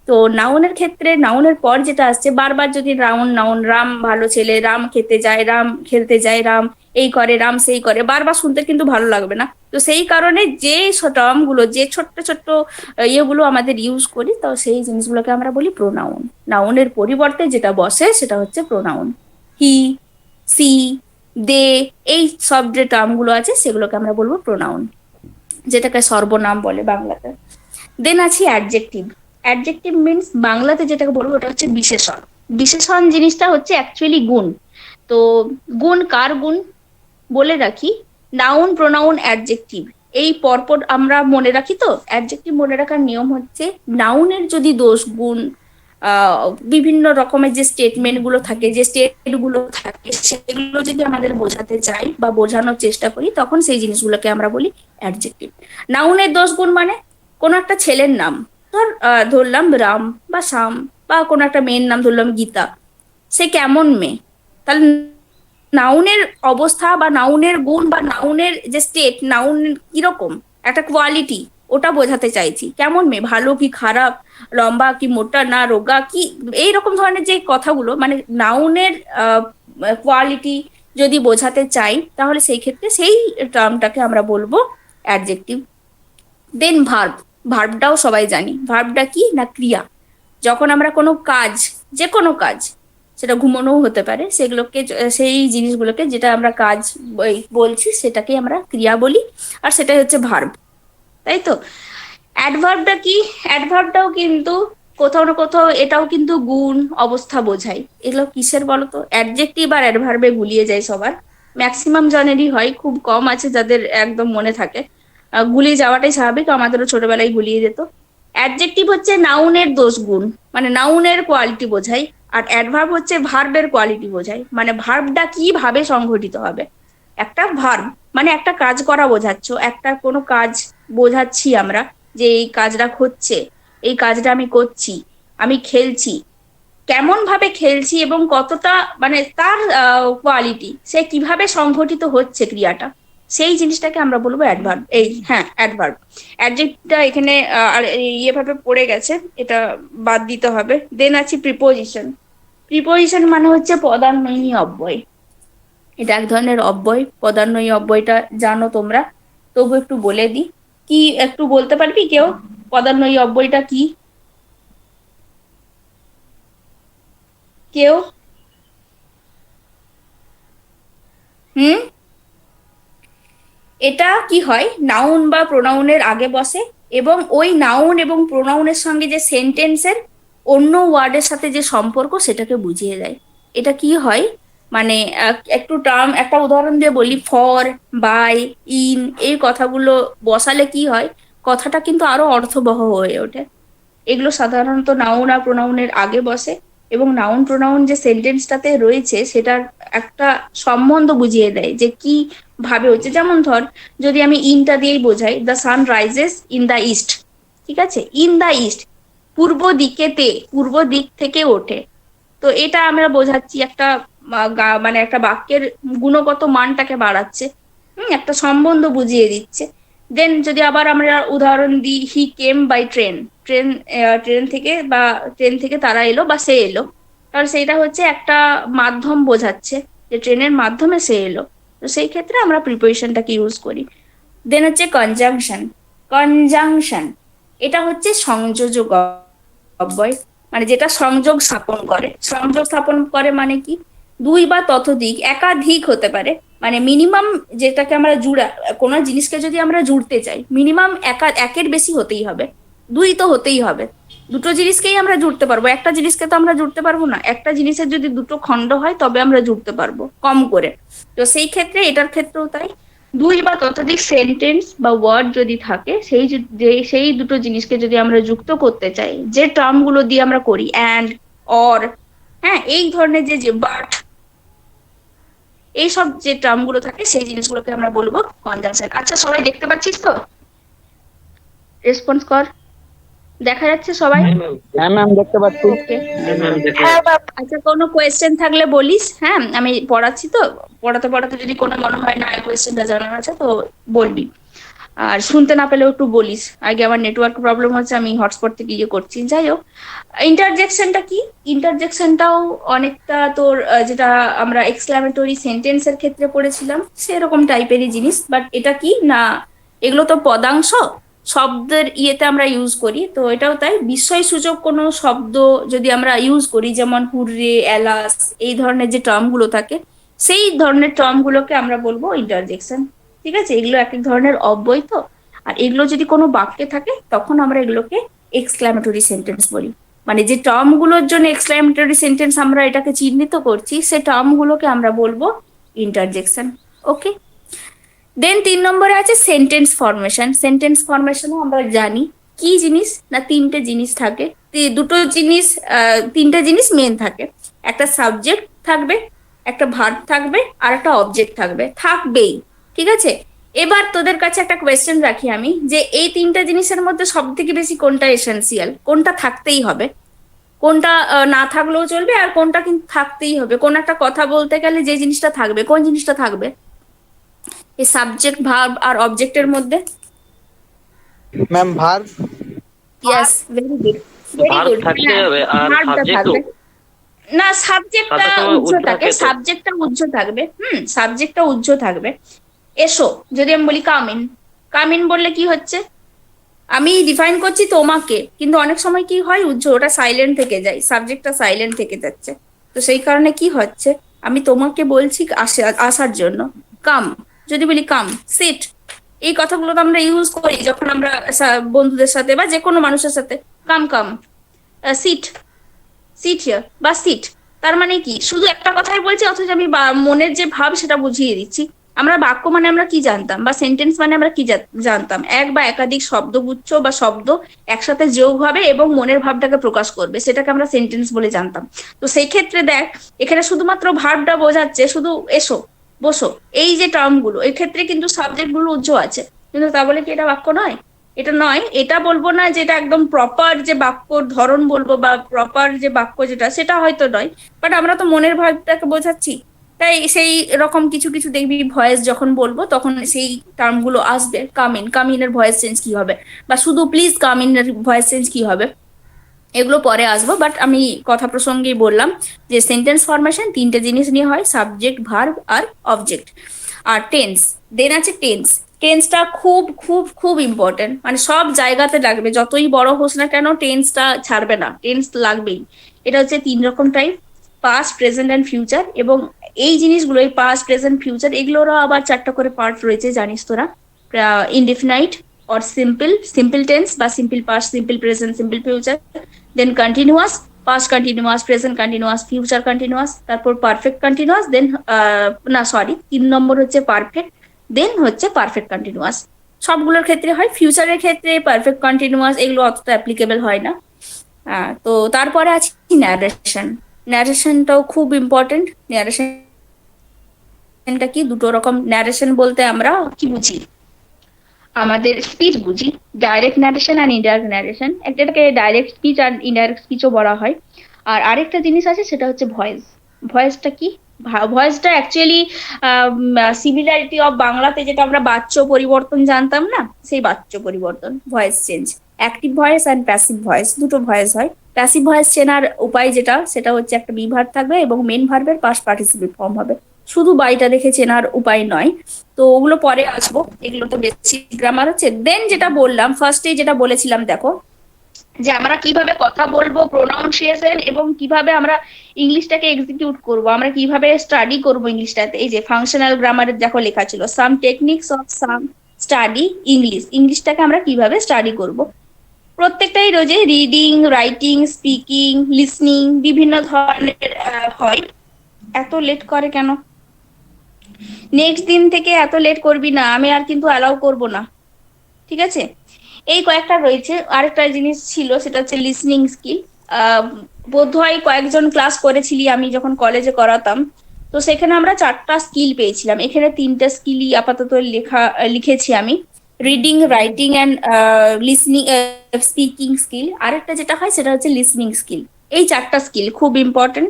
Speaker 1: তো নাউনের ক্ষেত্রে নাউনের পর যেটা আসছে, বারবার যদি নাউন, নাউন, রাম ভালো ছেলে, রাম খেতে যায়, রাম খেলতে যায়, রাম এই করে, রাম সেই করে, বারবার শুনতে কিন্তু ভালো লাগবে না। তো সেই কারণে যে টার্ম গুলো, যে ছোট্ট ছোট্ট ইয়েগুলো আমাদের ইউজ করি, তো সেই জিনিসগুলোকে আমরা বলি প্রোনাউন। নাউনের পরিবর্তে যেটা বসে সেটা হচ্ছে প্রোনাউন। হি, সি, দে, এই সব যে টার্ম গুলো আছে সেগুলোকে আমরা বলবো প্রোনাউন, যেটাকে সর্বনাম বলে বাংলাতে। দেন আছে অ্যাডজেক্টিভ। অ্যাডজেক্টিভ মিন্স বাংলাতে যেটাকে বলবো ওটা হচ্ছে বিশেষণ। বিশেষণ জিনিসটা হচ্ছে অ্যাকচুয়ালি গুণ। তো গুণ কার গুণ বলে রাখি, নাউন, প্রোনাউন, অ্যাডজেক্টিভ, এই পরপর আমরা মনে রাখি। তো অ্যাডজেক্টিভ মনে রাখার নিয়ম হচ্ছে, নাউনের যদি দোষ, গুণ, বিভিন্ন রকমের যে স্টেটমেন্ট গুলো থাকে, যে স্টেট গুলো থাকে, সেগুলো যদি আমাদের বোঝাতে চাই বা বোঝানোর চেষ্টা করি তখন সেই জিনিসগুলোকে আমরা বলি অ্যাডজেক্টিভ। নাউনের দোষ গুণ মানে কোনো একটা ছেলের নাম, ধরলাম রাম বা শ্যাম, বা কোনো একটা মেয়ের নাম ধরলাম গীতা, সে কেমন মেয়ে, তাহলে নাউনের অবস্থা বা নাউনের গুণ বা নাউনের যে স্টেট, নাউন কিরকম একটা কোয়ালিটি, ওটা বোঝাতে চাইছি। কেমন মেয়ে, ভালো কি খারাপ, লম্বা কি মোটা, না রোগা কি, এইরকম ধরনের যে কথাগুলো, মানে নাউনের কোয়ালিটি যদি বোঝাতে চাই তাহলে সেই ক্ষেত্রে সেই টার্মটাকে আমরা বলবো অ্যাডজেক্টিভ। দেন ভার্ব। ভার্বটাও সবাই জানি, ভার্বটা কি না ক্রিয়া। যখন আমরা কোনো কাজ, যে কোনো কাজ, সেটা ঘুমানোও হতে পারে, সেগুলোকে, সেই জিনিসগুলোকে যেটা আমরা কাজ বলছি সেটাকে আমরা ক্রিয়া বলি, আর সেটাই হচ্ছে ভার্ব, তাই তো। অ্যাডভার্বটা কি? অ্যাডভার্বটাও কিন্তু কোথাও না কোথাও এটাও কিন্তু গুণ, অবস্থা বোঝায়। এগুলো কিসের বলতো? অ্যাডজেক্টিভ আর অ্যাডভার্বে গুলিয়ে যায় সবার, ম্যাক্সিমাম জনেরই হয়, খুব কম আছে যাদের একদম মনে থাকে। গুলিয়ে যাওয়াটাই স্বাভাবিক, আমাদেরও ছোটবেলায় গুলিয়ে যেত। অ্যাডজেক্টিভ হচ্ছে নাউনের দোষ গুণ, মানে নাউনের কোয়ালিটি বোঝায়। আর অ্যাডভার্ব হচ্ছে ভার্বের কোয়ালিটি বোঝায়, মানে ভার্বটা কিভাবে সংঘটিত হবে। একটা ভার্ব মানে একটা কাজ করা বোঝাচ্ছ, একটা কোনো কাজ বোঝাচ্ছি আমরা, যে এই কাজটা হচ্ছে, এই কাজটা আমি করছি, আমি খেলছি, কেমন ভাবে খেলছি এবং কতটা মানে তার কোয়ালিটি, সে কিভাবে সংঘটিত হচ্ছে ক্রিয়াটা, সেই জিনিসটাকে আমরা বলবো অ্যাডভার্ব। এই হ্যাঁ অ্যাডভার্ব। অ্যাডজেক্টটা এখানে আর ইয়েভাবে পড়ে গেছে, এটা বাদ দিতে হবে। দেন আছে প্রিপোজিশন। প্রিপোজিশন মানে হচ্ছে পদান্বয়ী অব্যয়। এটা এক ধরনের অব্যয়। পদান্বয়ী অব্যয়টা জানো তোমরা, তবু একটু বলে দিই। কি একটু বলতে পারবি কেউ পদান্বয়ী অব্যয়টা কি? কেউ? হুম? এটা কি হয়, নাউন বা প্রোনাউনের আগে বসে এবং ওই নাউন এবং প্রোনাউনের সঙ্গে যে সেন্টেন্সের অন্য ওয়ার্ডের সাথে যে সম্পর্ক সেটাকে বুঝিয়ে দেয়। এটা কি হয় মানে একটু টার্ম একটা উদাহরণ দিয়ে বলি, ফর, বাই, ইন, এই কথাগুলো বসালে কি হয়, কথাটা কিন্তু আরো অর্থবহ হয়ে ওঠে। এগুলো সাধারণত নাউন আর প্রোনাউনের আগে বসে এবং নাউন প্রোনাউন যে সেন্টেন্সটাতে রয়েছে সেটার একটা সম্বন্ধ বুঝিয়ে দেয় যে কি ভাবে হচ্ছে। যেমন ধর, যদি আমি ইনটা দিয়েই বোঝাই, the sun rises in the east, ঠিক আছে, ইন দ্য ইস্ট, পূর্ব দিকেতে, পূর্ব দিক থেকে ওঠে। তো এটা আমরা বোঝাচ্ছি একটা মানে একটা বাক্যের গুণগত মানটাকে বাড়াচ্ছে, একটা সম্বন্ধ বুঝিয়ে দিচ্ছে। দেন যদি আবার আমরা উদাহরণ দিই, he came by train, train, train থেকে বা ট্রেন থেকে তারা এলো বা সে এলো, কারণ সেইটা হচ্ছে একটা মাধ্যম বোঝাচ্ছে যে ট্রেনের মাধ্যমে সে এলো। তো সেই ক্ষেত্রে আমরা প্রিপোজিশনটাকে ইউজ করি। দেন হচ্ছে কনজাংশন। কনজাংশন এটা হচ্ছে সংযোজক অব্যয়, মানে যেটা সংযোগ স্থাপন করে। সংযোগ স্থাপন করে মানে কি, দুই বা ততোধিক, একাধিক হতে পারে, মানে মিনিমাম যেটাকে আমরা জুড়া, কোনো জিনিসকে যদি আমরা জুড়তে চাই মিনিমাম একের বেশি হতেই হবে, দুই তো হতেই হবে। দুটো জিনিসকেই আমরা জুড়তে পারবো, একটা জিনিসকে তো আমরা জুড়তে পারবো না। একটা জিনিসের যদি দুটো খণ্ড হয় তবে আমরা জুড়তে পারবো কম করে। তো সেই ক্ষেত্রে এটার ক্ষেত্রেও তাই, দুই বা ততোধিক সেন্টেন্স বা ওয়ার্ড যদি থাকে, সেই দুটো জিনিসকে যদি আমরা যুক্ত করতে চাই, যে টার্ম গুলো দিয়ে আমরা করি, অ্যান্ড, অর, হ্যাঁ, এই ধরনের যে বাট, এইসব যে টার্ম গুলো থাকে সেই জিনিসগুলোকে আমরা বলবো কনজাংশন। আচ্ছা সবাই দেখতে পাচ্ছিস তো? রেসপন্স কর। দেখা যাচ্ছে সবাই?
Speaker 2: হ্যাঁ ম্যাম।
Speaker 3: হ্যাঁ ম্যাম, দেখতে পাচ্ছি।
Speaker 1: ওকে।
Speaker 2: হ্যাঁ ম্যাম দেখা
Speaker 4: হ্যাঁ
Speaker 2: যাচ্ছে।
Speaker 4: ম্যাম।
Speaker 1: আচ্ছা কোনো কোয়েশ্চেন থাকলে বলিস, হ্যাঁ আমি পড়াচ্ছি তো, পড়াতে পড়াতে যদি কোনো মনে হয় না কোয়েশ্চেনটা জানার আছে তো বলবি। আর শুনতে না পেলেও একটু বলিস। আগে আমার নেটওয়ার্ক প্রবলেম হচ্ছে, আমি হটস্পট থেকে ইয়ে করছি। যাই হোক, ইন্টারজেকশনটা কি? ইন্টারজেকশনটাও অনেকটা তোর যেটা আমরা এক্সক্লামেটরি সেন্টেন্সের ক্ষেত্রে পড়েছিলাম সেরকম টাইপেরই জিনিস, বাট এটা কি না, এগুলো তো পদাংশ, শব্দের ইয়েতে আমরা ইউজ করি, তো এটাও তাই। বিস্ময়সূচক কোনো শব্দ যদি আমরা ইউজ করি, যেমন হুররে, অ্যালাস, এই ধরনের যে টার্মগুলো থাকে, সেই ধরনের টার্মগুলোকে আমরা বলবো ইন্টারজেকশন। ঠিক আছে, এগুলো এক এক ধরনের অব্যয় তো। আর এগুলো যদি কোনো বাক্যে থাকে তখন আমরা এগুলোকে এক্সক্লামেটরি সেন্টেন্স বলি, মানে যে টার্মগুলোর জন্য এক্সক্লামেটরি সেন্টেন্স আমরা এটাকে চিহ্নিত করছি, সেই টার্মগুলোকে আমরা বলবো ইন্টারজেকশন। ওকে। দেন 3 নম্বরে আছে সেন্টেন্স ফরমেশন। সেন্টেন্স ফরমেশনও আমরা জানি কি জিনিস না, তিনটে জিনিস থাকে, তিনটে জিনিস মেন থাকে। একটা সাবজেক্ট থাকবে, একটা ভার্ব থাকবে, আর একটা অবজেক্ট থাকবে, থাকবেই। ঠিক আছে, এবার তোদের কাছে একটা কোয়েশ্চেন রাখি আমি, যে এই তিনটে জিনিসের মধ্যে সব থেকে বেশি কোনটা এসেন্সিয়াল, কোনটা থাকতেই হবে, কোনটা না থাকলেও চলবে, আর কোনটা কিন্তু থাকতেই হবে। কোন একটা কথা বলতে গেলে যে জিনিসটা থাকবে, কোন জিনিসটা থাকবে এই সাবজেক্ট, ভার্ব আর অবজেক্টের মধ্যে?
Speaker 3: Ma'am verb.
Speaker 1: Yes, very good, very
Speaker 2: verb
Speaker 1: good.
Speaker 2: থাকতে হবে আর
Speaker 1: ভার্বটা
Speaker 2: সাবজেক্ট
Speaker 1: থাকবে না, সাবজেক্টটা
Speaker 2: সাথে সময়
Speaker 1: উজ্জ্ব
Speaker 2: উদ্ধৃত
Speaker 1: থাকে,
Speaker 2: থাকে তো।
Speaker 1: সাবজেক্টটা উজ্জ্ব থাকবে। সাবজেক্টটা উজ্জ্ব থাকবে। এসো, যদি আমি বলি কামিন, কামিন বললে কি হচ্ছে, আমি ডিফাইন করছি তোমাকে, কিন্তু অনেক সময় কি হয়, উজ্জ্ব ওটা সাইলেন্ট থেকে যায়, সাবজেক্টটা সাইলেন্ট থেকে যাচ্ছে। তো সেই কারণে কি হচ্ছে, আমি তোমাকে বলছি আসার জন্য, কাম। যদি বলি কাম, সিট, এই কথাগুলো তো আমরা ইউজ করি যখন আমরা বন্ধুদের সাথে বা যে কোনো মানুষের সাথে, কাম কাম, সিট, সিট হিয়ার বা সিট। তার মানে কি, শুধু একটা কথাই বলছি অথচ আমি মনের যে ভাব সেটা বুঝিয়ে দিচ্ছি। আমরা বাক্য মানে আমরা কি জানতাম, বা সেন্টেন্স মানে আমরা কি জানতাম? এক বা একাধিক শব্দগুচ্ছ বা শব্দ একসাথে যোগ হবে এবং মনের ভাবটাকে প্রকাশ করবে, সেটাকে আমরা সেন্টেন্স বলে জানতাম। তো সেই ক্ষেত্রে দেখ, এখানে শুধুমাত্র ভার্বটা বোঝাচ্ছে, শুধু এসো, বসো, এই যে টার্ম গুলো, এই ক্ষেত্রে কিন্তু সাবজেক্ট গুলো উজ্জ্ব আছে, কিন্তু তা বলে কি এটা বাক্য নয়? এটা নয়, এটা বলবো না যে এটা একদম প্রপার যে বাক্যর ধরন বলবো বা প্রপার যে বাক্য যেটা, সেটা হয়তো নয়, বাট আমরা তো মনের ভাবটাকে বোঝাচ্ছি। তাই সেই রকম কিছু কিছু দেখবি ভয়েস যখন বলবো তখন সেই টার্ম গুলো আসবে। কাম ইন এর ভয়েস চেঞ্জ কি হবে, বা শুধু প্লিজ কাম ইন এর ভয়েস চেঞ্জ কি হবে, এগুলো পরে আসবো। বাট আমি কথা প্রসঙ্গেই বললাম যে সেন্টেন্স ফরমেশন তিনটে জিনিস নিয়ে হয়, সাবজেক্ট, ভার্ব আর অবজেক্ট। আর টেন্স, দেন আছে টেন্স। টেন্সটা খুব খুব খুব ইম্পর্টেন্ট, মানে সব জায়গাতে লাগবে, যতই বড় হোস না কেন টেন্সটা ছাড়বে না, টেন্স লাগবেই। এটা হচ্ছে তিন রকম type: past, present and future. এবং এই জিনিসগুলো, এই পাস্ট, প্রেজেন্ট, ফিউচার, এগুলোরও আবার চারটা করে পার্ট রয়েছে, জানিস তোরা? ইনডিফিনাইট or simple tense বা simple past, simple present, simple future, then continuous, past continuous, present continuous, future continuous, তারপর পারফেক্ট কন্টিনিউয়াস, দেন না সরি 3 নম্বর হচ্ছে পারফেক্ট, দেন হচ্ছে পারফেক্ট কন্টিনিউয়াস। সবগুলোর ক্ষেত্রে হয়, ফিউচারের ক্ষেত্রে পারফেক্ট কন্টিনিউয়াস এগুলো অতটা অ্যাপ্লিকেবল হয় না। তো তারপরে আছে ন্যারেশন। ন্যারেশনটাও খুব ইম্পর্টেন্ট। ন্যারেশনটা কি, দুটো রকম ন্যারেশন বলতে আমরা কি বুঝি? আমাদের স্পিচ বুঝি, ডাইরেক্ট ন্যারেশন আর ইনডাইরেক্ট ন্যারেশন। একটাকে ডাইরেক্ট স্পিচ আর ইনডাইরেক্ট স্পিচও বলা হয়। আর আরেকটা জিনিস আছে, সেটা হচ্ছে ভয়েস। ভয়েসটা কি? ভয়েসটা অ্যাকচুয়ালি সিমিলারিটি অফ বাংলাতে যেটা আমরা বাচ্য পরিবর্তন জানতাম না, সেই বাচ্য পরিবর্তন, voice change. Active voice and passive voice, দুটো ভয়েস হয়। প্যাসিভ ভয়েস চেনার উপায় যেটা, সেটা হচ্ছে একটা বি ভার্ব থাকবে এবং মেন ভার্বের পাস্ট পার্টিসিপেট ফর্ম হবে, শুধু বাড়িটা দেখে চেনার উপায় নয়। তো ওগুলো পরে আসবো, এগুলো তো বেসিক গ্রামার হচ্ছে। দেন যেটা বললাম ফার্স্টে, যেটা বলেছিলাম দেখো, যে আমরা কিভাবে কথা বলবো, প্রোনাউন্সিয়েশন, এবং কিভাবে আমরা ইংলিশটাকে এক্সিকিউট করব, আমরা কিভাবে স্টাডি করব ইংলিশটাতে। এই যে ফাংশনাল গ্রামারের দেখো লেখা ছিল, some techniques of some study English, ইংলিশটাকে আমরা কিভাবে স্টাডি করব। প্রত্যেকটাই রোজে রিডিং, রাইটিং, স্পিকিং, লিসনিং বিভিন্ন ধরনের হয়। এত লেট করে কেন? নেক্সট দিন থেকে এত লেট করবি না, আমি আর কিন্তু অ্যালাউ করব না, ঠিক আছে? এই কয়েকটা রয়েছে। আরেকটা জিনিস ছিল, সেটা হচ্ছে লিসনিং স্কিল। বোধহয় কয়েকজন ক্লাস করেছিলি আমি যখন কলেজে করাতাম, তো সেখানে আমরা 4টা স্কিল পেয়েছিলাম। এখানে 3টা স্কিলই আপাতত লিখেছি আমি: reading, writing and listening, speaking skill. আরেকটা যেটা হয় সেটা হচ্ছে লিসনিং স্কিল। এই 4টা স্কিল খুব ইম্পর্টেন্ট।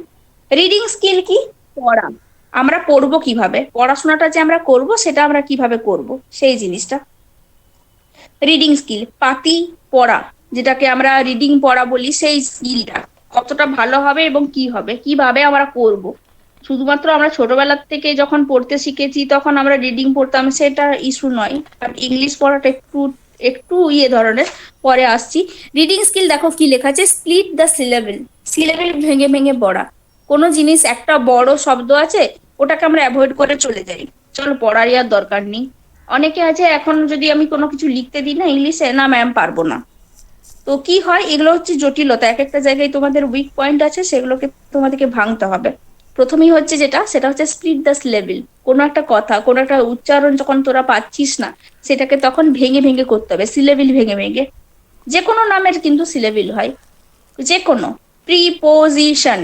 Speaker 1: রিডিং স্কিল কি? পড়া। আমরা পড়বো কিভাবে, পড়াশোনাটা যে আমরা করব সেটা আমরা কিভাবে করব, সেই জিনিসটা রিডিং স্কিল। পাতি পড়া, যেটাকে আমরা রিডিং পড়া বলি, সেই স্কিলটা কতটা ভালো হবে এবং কি হবে, কিভাবে আমরা করব। শুধুমাত্র আমরা ছোটবেলার থেকে যখন পড়তে শিখেছি তখন আমরা রিডিং পড়তাম, সেটা ইস্যু নয়, বাট ইংলিশ পড়াটা একটু একটু ধরনের, পরে আসছি। রিডিং স্কিল দেখো কি লেখা আছে: স্প্লিট দ্য সিলেবেল, সিলেবেল ভেঙে ভেঙে পড়া। কোনো জিনিস, একটা বড় শব্দ আছে, ওটাকে আমরা অ্যাভয়েড করে চলে যাই, চলো পড়ারই আর দরকার নেই। অনেকে আছে, এখন যদি আমি কোনো কিছু লিখতে দিই না ইংলিশে, না ম্যাম পারবো না। তো কি হয়, এগুলো হচ্ছে জটিলতা। এক একটা জায়গায় তোমাদের উইক পয়েন্ট আছে, সেগুলোকে তোমাদেরকে ভাঙতে হবে। প্রথমেই হচ্ছে যেটা, সেটা হচ্ছে স্প্লিট দ্য সিলেবেল। কোনো একটা কথা, কোনো একটা উচ্চারণ যখন তোরা পাচ্ছিস না, সেটাকে তখন ভেঙে ভেঙে করতে হবে, সিলেবেল ভেঙে ভেঙে। যে কোনো নামের কিন্তু সিলেবেল হয়, যে কোনো প্রিপোজিশন,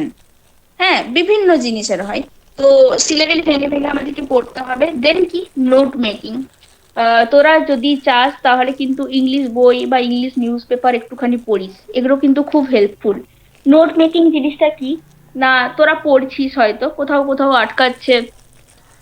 Speaker 1: হ্যাঁ, বিভিন্ন জিনিসের হয়। তো সিলেবেল ভেঙে ভেঙে আমাদেরকে পড়তে হবে। দেন কি, নোট মেকিং। তোরা যদি চাস তাহলে কিন্তু ইংলিশ বই বা ইংলিশ নিউজ পেপার একটুখানি পড়িস, এগুলো কিন্তু খুব হেল্পফুল। নোট মেকিং জিনিসটা কি না, তোরা পড়ছিস হয়তো কোথাও কোথাও আটকাচ্ছে,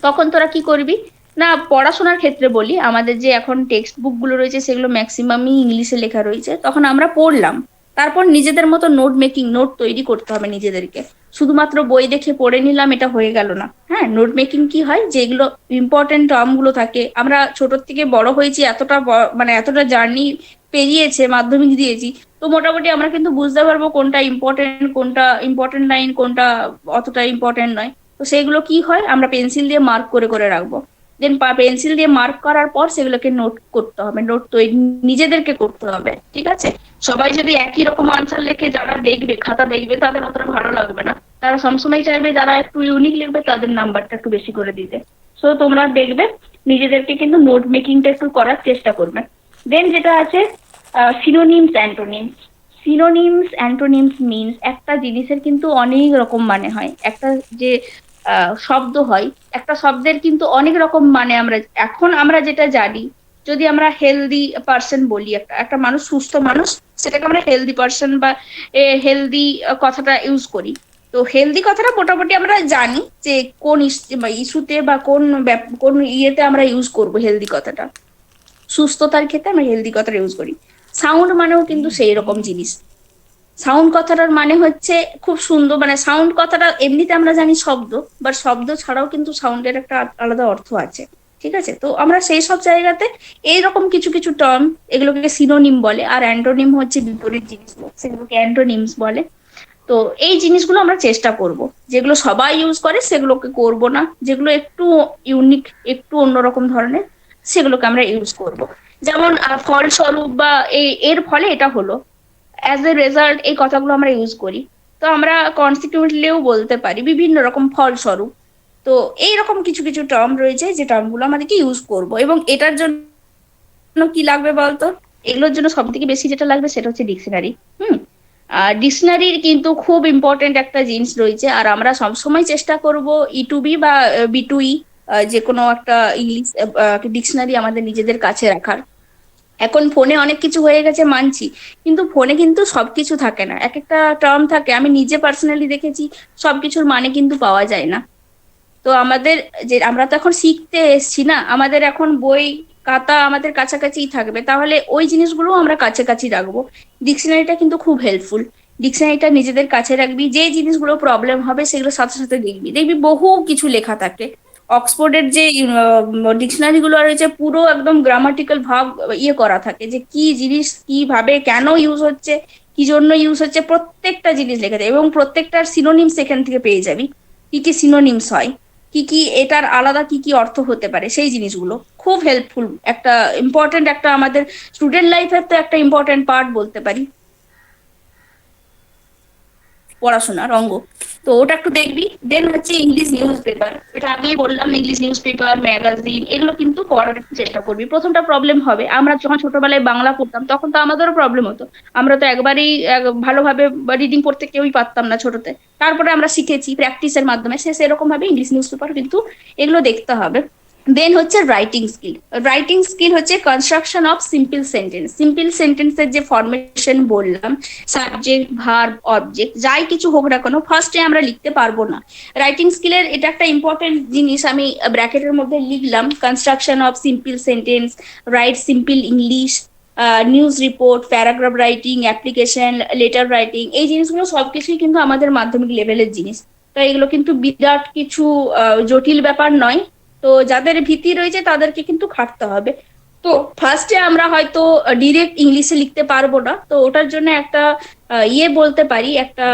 Speaker 1: তখন তোরা কি করবি না, পড়াশোনার ক্ষেত্রে বলি, আমাদের যে এখন টেক্সট বুক গুলো রয়েছে সেগুলো ম্যাক্সিমামই ইংলিশে লেখা রয়েছে, তখন আমরা পড়লাম, তারপর নিজেদের মতো নোট মেকিং, নোট তৈরি করতে হবে নিজেদেরকে। শুধুমাত্র বই দেখে পড়ে নিলাম, এটা হয়ে গেল না। হ্যাঁ, নোট মেকিং কি হয়, যেগুলো ইম্পর্টেন্ট টার্ম গুলো থাকে, আমরা ছোট থেকে বড় হয়েছি, এতটা মানে এতটা জার্নি পেরিয়েছে, মাধ্যমিক দিয়েছি, তো মোটামুটি আমরা কিন্তু বুঝতে পারবো কোনটা ইম্পর্টেন্ট লাইন, কোনটা অতটা ইম্পর্টেন্ট নয়। তো সেগুলো কি হয়, আমরা পেন্সিল দিয়ে মার্ক করে করে রাখবো। দেন পেন্সিল দিয়ে মার্ক করার পর সেগুলোকে নোট করতে হবে, নোট তৈরি নিজেদেরকে করতে হবে, ঠিক আছে? সবাই যদি একই রকম আনসার লিখে, যারা দেখবে খাতা দেখবে, তাদের অতটা ভালো লাগবে না। তারা সবসময় চাইবে যারা একটু ইউনিক লিখবে তাদের নাম্বারটা একটু বেশি করে দিতে। সো তোমরা দেখবে নিজেদেরকে কিন্তু নোট মেকিংটা একটু করার চেষ্টা করবে। দেন যেটা আছে synonyms antonyms. Synonyms antonyms means একটা জিনিসের কিন্তু অনেক রকম মানে হয়। একটা যে শব্দ হয়, একটা শব্দের কিন্তু অনেক রকম মানে আমরা যেটা জানি, যদি আমরা হেলদি পার্সন বলি, একটা একটা মানুষ সুস্থ মানুষ, সেটাকে আমরা হেলদি পার্সন বা হেলদি কথাটা ইউজ করি। তো হেলদি কথাটা মোটামুটি আমরা জানি যে কোন ইস্যুতে বা কোন ইয়েতে আমরা ইউজ করব হেলদি কথাটা। সুস্থতার ক্ষেত্রে আমরা হেলদি কথাটা ইউজ করি। সাউন্ড মানেও কিন্তু সেই রকম জিনিস। সাউন্ড কথাটার মানে হচ্ছে খুব সুন্দর, মানে সাউন্ড কথাটা এমনিতে আমরা জানি শব্দ, বা শব্দ ছাড়াও কিন্তু সাউন্ডের একটা আলাদা অর্থ আছে। ঠিক আছে, তো আমরা সেই সব জায়গাতে এইরকম কিছু কিছু টার্ম, এগুলোকে সিনোনিম বলে, আর অ্যান্টোনিম হচ্ছে বিপরীত জিনিস, সেগুলোকে অ্যান্টোনিমস বলে। তো এই জিনিসগুলো আমরা চেষ্টা করব, যেগুলো সবাই ইউজ করে সেগুলোকে করব না, যেগুলো একটু ইউনিক, একটু অন্যরকম ধরনের, সেগুলোকে আমরা ইউজ করব। যেমন ফলস্বরূপ বা এর ফলে এটা হলো, অ্যাজ এ রেজাল্ট, এই কথাগুলো আমরা ইউজ করি। তো আমরা কনসিকুয়েন্টলিও বলতে পারি বিভিন্ন রকম ফলস্বরূপ। তো এইরকম কিছু কিছু টার্ম রয়েছে যে টার্মগুলো আমাদেরকে ইউজ করব, এবং এটার জন্য কি লাগবে বলতো? এগুলোর জন্য সব থেকে বেশি যেটা লাগবে সেটা হচ্ছে ডিকশনারি। হুম। আর ডিকশনারির কিন্তু খুব ইম্পর্টেন্ট একটা জিনিস রয়েছে, আর আমরা সবসময় চেষ্টা করব E2B বা B2E, যে কোনো একটা ইংলিশ ডিকশনারি আমাদের নিজেদের কাছে রাখার। এখন ফোনে অনেক কিছু হয়ে গেছে মানছি, কিন্তু ফোনে কিন্তু সবকিছু থাকে না, এক একটা টার্ম থাকে। আমি নিজে পার্সোনালি দেখেছি সবকিছুর মানে কিন্তু পাওয়া যায় না। তো আমাদের, যে আমরা তো এখন শিখতে এসছি না, আমাদের এখন বই খাতা আমাদের কাছাকাছিই থাকবে, তাহলে ওই জিনিসগুলো আমরা কাছাকাছি রাখবো। ডিকশনারিটা কিন্তু খুব হেল্পফুল। ডিকশনারিটা নিজেদের কাছে রাখবি, যে জিনিসগুলো প্রবলেম হবে সেগুলো সাথে সাথে দেখবি, দেখবি বহু কিছু লেখা থাকে। অক্সফোর্ডের যে ডিকশনারি গুলো রয়েছে, পুরো একদম গ্রামাটিক্যাল ভাব করা থাকে, যে কি জিনিস কিভাবে কেন ইউজ হচ্ছে, কি জন্য ইউজ হচ্ছে, প্রত্যেকটা জিনিস লেখা থাকে, এবং প্রত্যেকটার সিনোনিমস এখান থেকে পেয়ে যাবি। কি কি সিনোনিমস হয়, কি কি এটার আলাদা কি কি অর্থ হতে পারে, সেই জিনিসগুলো খুব হেল্পফুল। একটা ইম্পর্টেন্ট, একটা আমাদের স্টুডেন্ট লাইফের তো একটা ইম্পর্টেন্ট পার্ট বলতে পারি, পড়াশোনার অঙ্গ। তো ওটা একটু দেখবি। দেন হচ্ছে ইংলিশ নিউজ পেপার, এটা আগেই বললাম, ইংলিশ নিউজ পেপার, ম্যাগাজিন, এগুলো কিন্তু পড়ার একটু চেষ্টা করবি। প্রথমটা প্রবলেম হবে, আমরা যখন ছোটবেলায় বাংলা পড়তাম তখন তো আমাদেরও প্রবলেম হতো। আমরা তো একবারেই ভালোভাবে রিডিং পড়তে কেউই পারতাম না ছোটতে। তারপরে আমরা শিখেছি প্র্যাকটিসের মাধ্যমে, সেরকম ভাবে ইংলিশ নিউজ পেপার কিন্তু এগুলো দেখতে হবে। দেন হচ্ছে রাইটিং স্কিল। রাইটিং স্কিল হচ্ছে construction of simple sentence. Simple সেন্টেন্সের যে ফরমেশন বললাম, সাবজেক্ট, ভার্ব, অবজেক্ট, যাই কিছু হোক না কেন, ফার্স্টে আমরা লিখতে পারবো না। রাইটিং স্কিলের এটা একটা ইম্পর্টেন্ট জিনিস, আমি ব্র্যাকেটের মধ্যে লিখলাম, construction of simple sentence, right simple English, news report, paragraph writing, application, letter writing, এই জিনিসগুলো সবকিছুই কিন্তু আমাদের মাধ্যমিক লেভেলের জিনিস। তো এগুলো কিন্তু বিরাট কিছু জটিল ব্যাপার নয়। তো যাদের ভীতি রয়েছে তাদেরকে কিন্তু খাটতে হবে। তো ফার্স্টে আমরা হয়তো ডিরেক্ট ইংলিশে লিখতে পারবো না, তো ওটার জন্য একটা বলতে পারি, একটা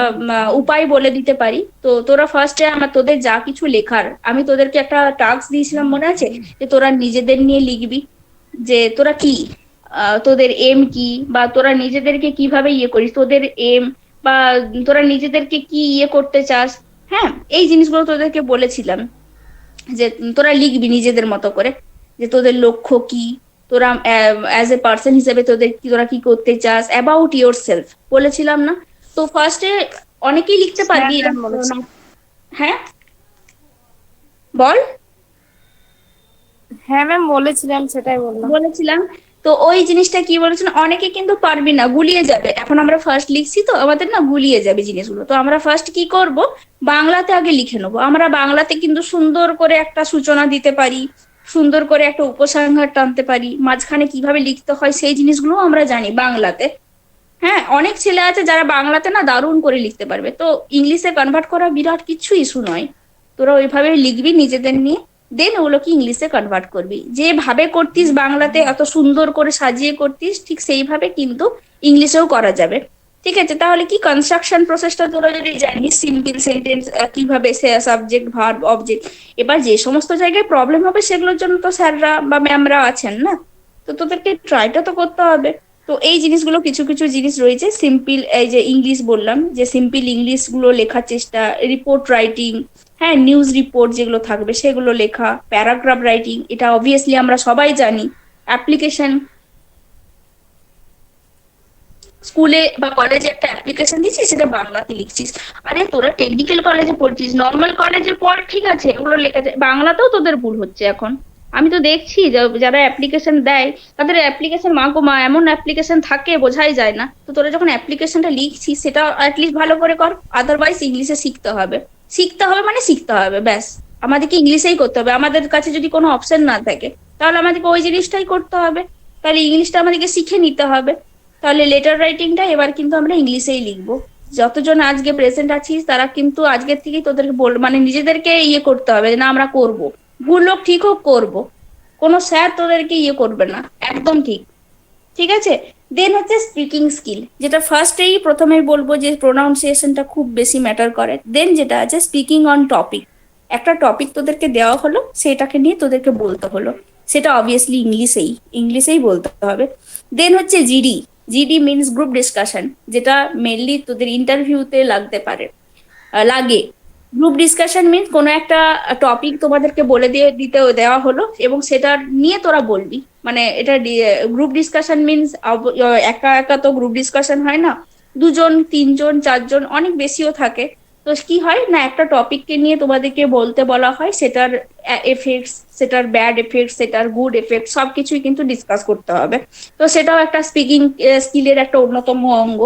Speaker 1: উপায় বলে দিতে পারি। তো তোরা ফার্স্টে তোদের যা কিছু লেখার, আমি তোদেরকে একটা টাস্ক দিয়েছিলাম মনে আছে, যে তোরা নিজেদের নিয়ে লিখবি, যে তোরা কি, তোদের এম কি, বা তোরা নিজেদেরকে কিভাবে করিস, তোদের এম, বা তোরা নিজেদেরকে কি করতে চাস। হ্যাঁ, এই জিনিসগুলো তোদেরকে বলেছিলাম, যে তোরা লিখবি নিজেদের মতো করে, যে তোদের লক্ষ্য কি, তোরা অ্যাজ এ পার্সন হিসেবে তোরা কি করতে চাস, অ্যাবাউট ইয়োর সেলফ বলেছিলাম না? তো ফার্স্টে অনেকেই লিখতে পারবি
Speaker 4: হ্যাঁ,
Speaker 1: এরকম
Speaker 4: ma'am বলেছে।
Speaker 1: না। হ্যাঁ, বল।
Speaker 4: হ্যাঁ ম্যাম বলেছিলাম, সেটাই বললাম।
Speaker 1: বলেছিলাম। তো ওই জিনিসটা কি বলেছেন, অনেকে কিন্তু পারবি না, গুলিয়ে যাবে। এখন আমরা ফার্স্ট লিখছি তো আমাদের না গুলিয়ে যাবে জিনিসগুলো। তো আমরা ফার্স্ট কি করব, বাংলাতে আগে লিখে নেবো। আমরা বাংলাতে কিন্তু সুন্দর করে একটা সূচনা দিতে পারি, সুন্দর করে একটা উপসংহার টানতে পারি, মাঝখানে কিভাবে লিখতে হয় সেই জিনিসগুলো আমরা জানি বাংলাতে। হ্যাঁ, অনেক ছেলে আছে যারা বাংলাতে না দারুণ করে লিখতে পারবে। তো ইংলিশে কনভার্ট করা বিরাট কিছু ইস্যু নয়। তোরা ওইভাবে লিখবি নিজেদের নিয়ে, দেন ওগুলোকে ইংলিশে কনভার্ট করবি। যেভাবে করতিস বাংলাতে এত সুন্দর করে সাজিয়ে করতিস, ঠিক সেইভাবে কিন্তু ইংলিশেও করা যাবে। ঠিক আছে, তাহলে কি কনস্ট্রাকশন প্রসেসটা তোরা যদি জানিস, সিম্পল সেন্টেন্স কিভাবে, সাবজেক্ট, ভার্ব, অবজেক্ট, এবার যে সমস্ত জায়গায় প্রবলেম হবে সেগুলোর জন্য তো স্যাররা বা ম্যামরা আছেন না, তো তোদেরকে ট্রাইটা তো করতে হবে। তো এই জিনিসগুলো, কিছু কিছু জিনিস রয়েছে সিম্পল, এই যে ইংলিশ বললাম, যে সিম্পল ইংলিশ গুলো লেখার চেষ্টা, রিপোর্ট রাইটিং, হ্যাঁ, নিউজ রিপোর্ট যেগুলো থাকবে সেগুলো লেখা, প্যারাগ্রাফ রাইটিং, এটা অবভিয়াসলি আমরা সবাই জানি। অ্যাপ্লিকেশন, স্কুলে বা কলেজে একটা অ্যাপ্লিকেশন দিচ্ছিস, সেটা বাংলাতে লিখছিস। আরে তোরা টেকনিক্যাল কলেজে পড়ছিস, নর্মাল কলেজে পড়, ঠিক আছে, এগুলো লেখা যায় বাংলাতেও। তোদের ভুল হচ্ছে এখন। আমি তো দেখছি যারা অ্যাপ্লিকেশন দেয়, তাদের অ্যাপ্লিকেশন মা গো মা, এমন অ্যাপ্লিকেশন থাকে বোঝাই যায় না। তো তোরা যখন অ্যাপ্লিকেশনটা লিখছিস সেটা অ্যাটলিস্ট ভালো করে কর। আদারওয়াইজ ইংলিশে শিখতে হবে। শিখতে হবে মানে শিখতে হবে, ব্যাস। আমাদেরকে ইংলিশেই করতে হবে। আমাদের কাছে যদি কোনো অপশন না থাকে, তাহলে আমাদেরকে ওই জিনিসটাই করতে হবে। তাহলে ইংলিশটা আমাদেরকে শিখে নিতে হবে। তাহলে লেটার রাইটিংটা এবার কিন্তু আমরা ইংলিশেই লিখবো। যতজন আজকে প্রেজেন্ট আছিস তারা কিন্তু আজকের থেকেই তোদেরকে মানে নিজেদেরকে ইয়ে করতে হবে যে না আমরা করব। ভুল হোক ঠিক হোক করব। কোনো স্যার তোদেরকে ইয়ে করবে না, একদম ঠিক। ঠিক আছে। দেন হচ্ছে স্পিকিং স্কিল, যেটা ফার্স্টেই প্রথমেই বলবো যে প্রোনাউন্সিয়েশনটা খুব বেশি ম্যাটার করে। দেন যেটা আছে স্পিকিং অন টপিক। একটা টপিক তোদেরকে দেওয়া হলো, সেটাকে নিয়ে তোদেরকে বলতে হলো, সেটা অবভিয়াসলি ইংলিশেই বলতে হবে। দেন হচ্ছে GD. GD means group discussion, যেটা মেনলি তোদের ইন্টারভিউতে লাগতে পারে, লাগে। গ্রুপ ডিসকাশন মিনস কোনো একটা টপিক তোমাদেরকে বলে দিতে দেওয়া হলো এবং সেটা নিয়ে তোরা বলবি। মানে এটা গ্রুপ ডিসকাশন মিনস একা একা তো গ্রুপ ডিসকাশন হয় না, দুজন, তিনজন, চারজন, অনেক বেশিও থাকে। তো কি হয় না, একটা টপিককে নিয়ে তোমাদেরকে বলতে বলা হয়, সেটার এফেক্টস, সেটার ব্যাড এফেক্টস, সেটার গুড এফেক্ট, সবকিছুই কিন্তু ডিসকাস করতে হবে। তো সেটাও একটা স্পিকিং স্কিলের একটা অন্যতম অঙ্গ।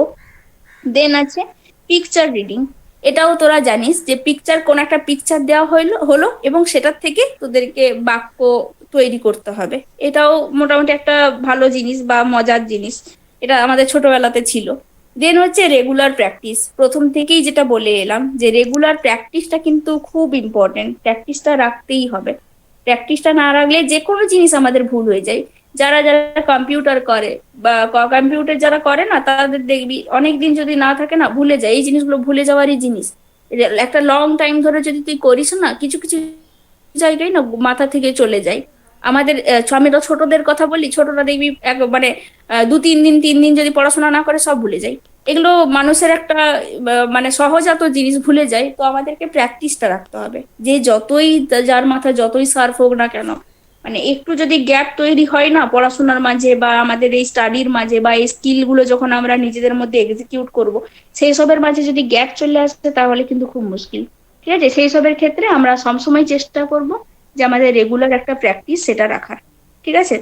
Speaker 1: দেন আছে পিকচার রিডিং। এটাও তোরা জানিস যে পিকচার, কোন একটা পিকচার দেওয়া হলো এবং সেটার থেকে তোদেরকে বাক্য তৈরি করতে হবে। এটাও মোটামুটি একটা ভালো জিনিস বা মজার জিনিস, এটা আমাদের ছোটবেলাতে ছিল। দেন হচ্ছে রেগুলার প্র্যাকটিস। প্রথম থেকেই যেটা বলে এলাম যে রেগুলার প্র্যাকটিসটা কিন্তু খুব ইম্পর্টেন্ট, প্র্যাকটিসটা রাখতেই হবে। প্র্যাকটিসটা না রাখলে যে কোনো জিনিস আমাদের ভুল হয়ে যায়। যারা যারা কম্পিউটার করে বা কম্পিউটার যারা করে না, তাদের দেখবি অনেকদিন যদি না থাকে না, ভুলে যায়। এই জিনিসগুলো ভুলে যাওয়ারই জিনিস। একটা লং টাইম ধরে যদি তুই করিস না, কিছু কিছু জায়গায় না মাথা থেকে চলে যায়। আমাদের আমি তো ছোটদের কথা বলি, ছোটরা দেখবি মানে 2-3 দিন যদি পড়াশোনা না করে সব ভুলে যায়। এগুলো মানুষের একটা মানে সহজাত জিনিস, ভুলে যায়। তো আমাদেরকে প্র্যাকটিসটা রাখতে হবে। যে যতই, যার মাথা যতই শার্প হোক না কেন, মানে একটু যদি গ্যাপ তৈরি হয় না পড়াশোনার মাঝে বা আমাদের এই স্টাডির মাঝে বা এই স্কিল গুলো যখন আমরা নিজেদের মধ্যে এক্সিকিউট করব, সেই সবের মাঝে যদি গ্যাপ চলে আসে তাহলে কিন্তু খুব মুশকিল। ঠিক আছে। সেই সবের ক্ষেত্রে আমরা সবসময় চেষ্টা করব যে আমাদের রেগুলার একটা প্র্যাকটিস সেটা রাখার। ঠিক আছে।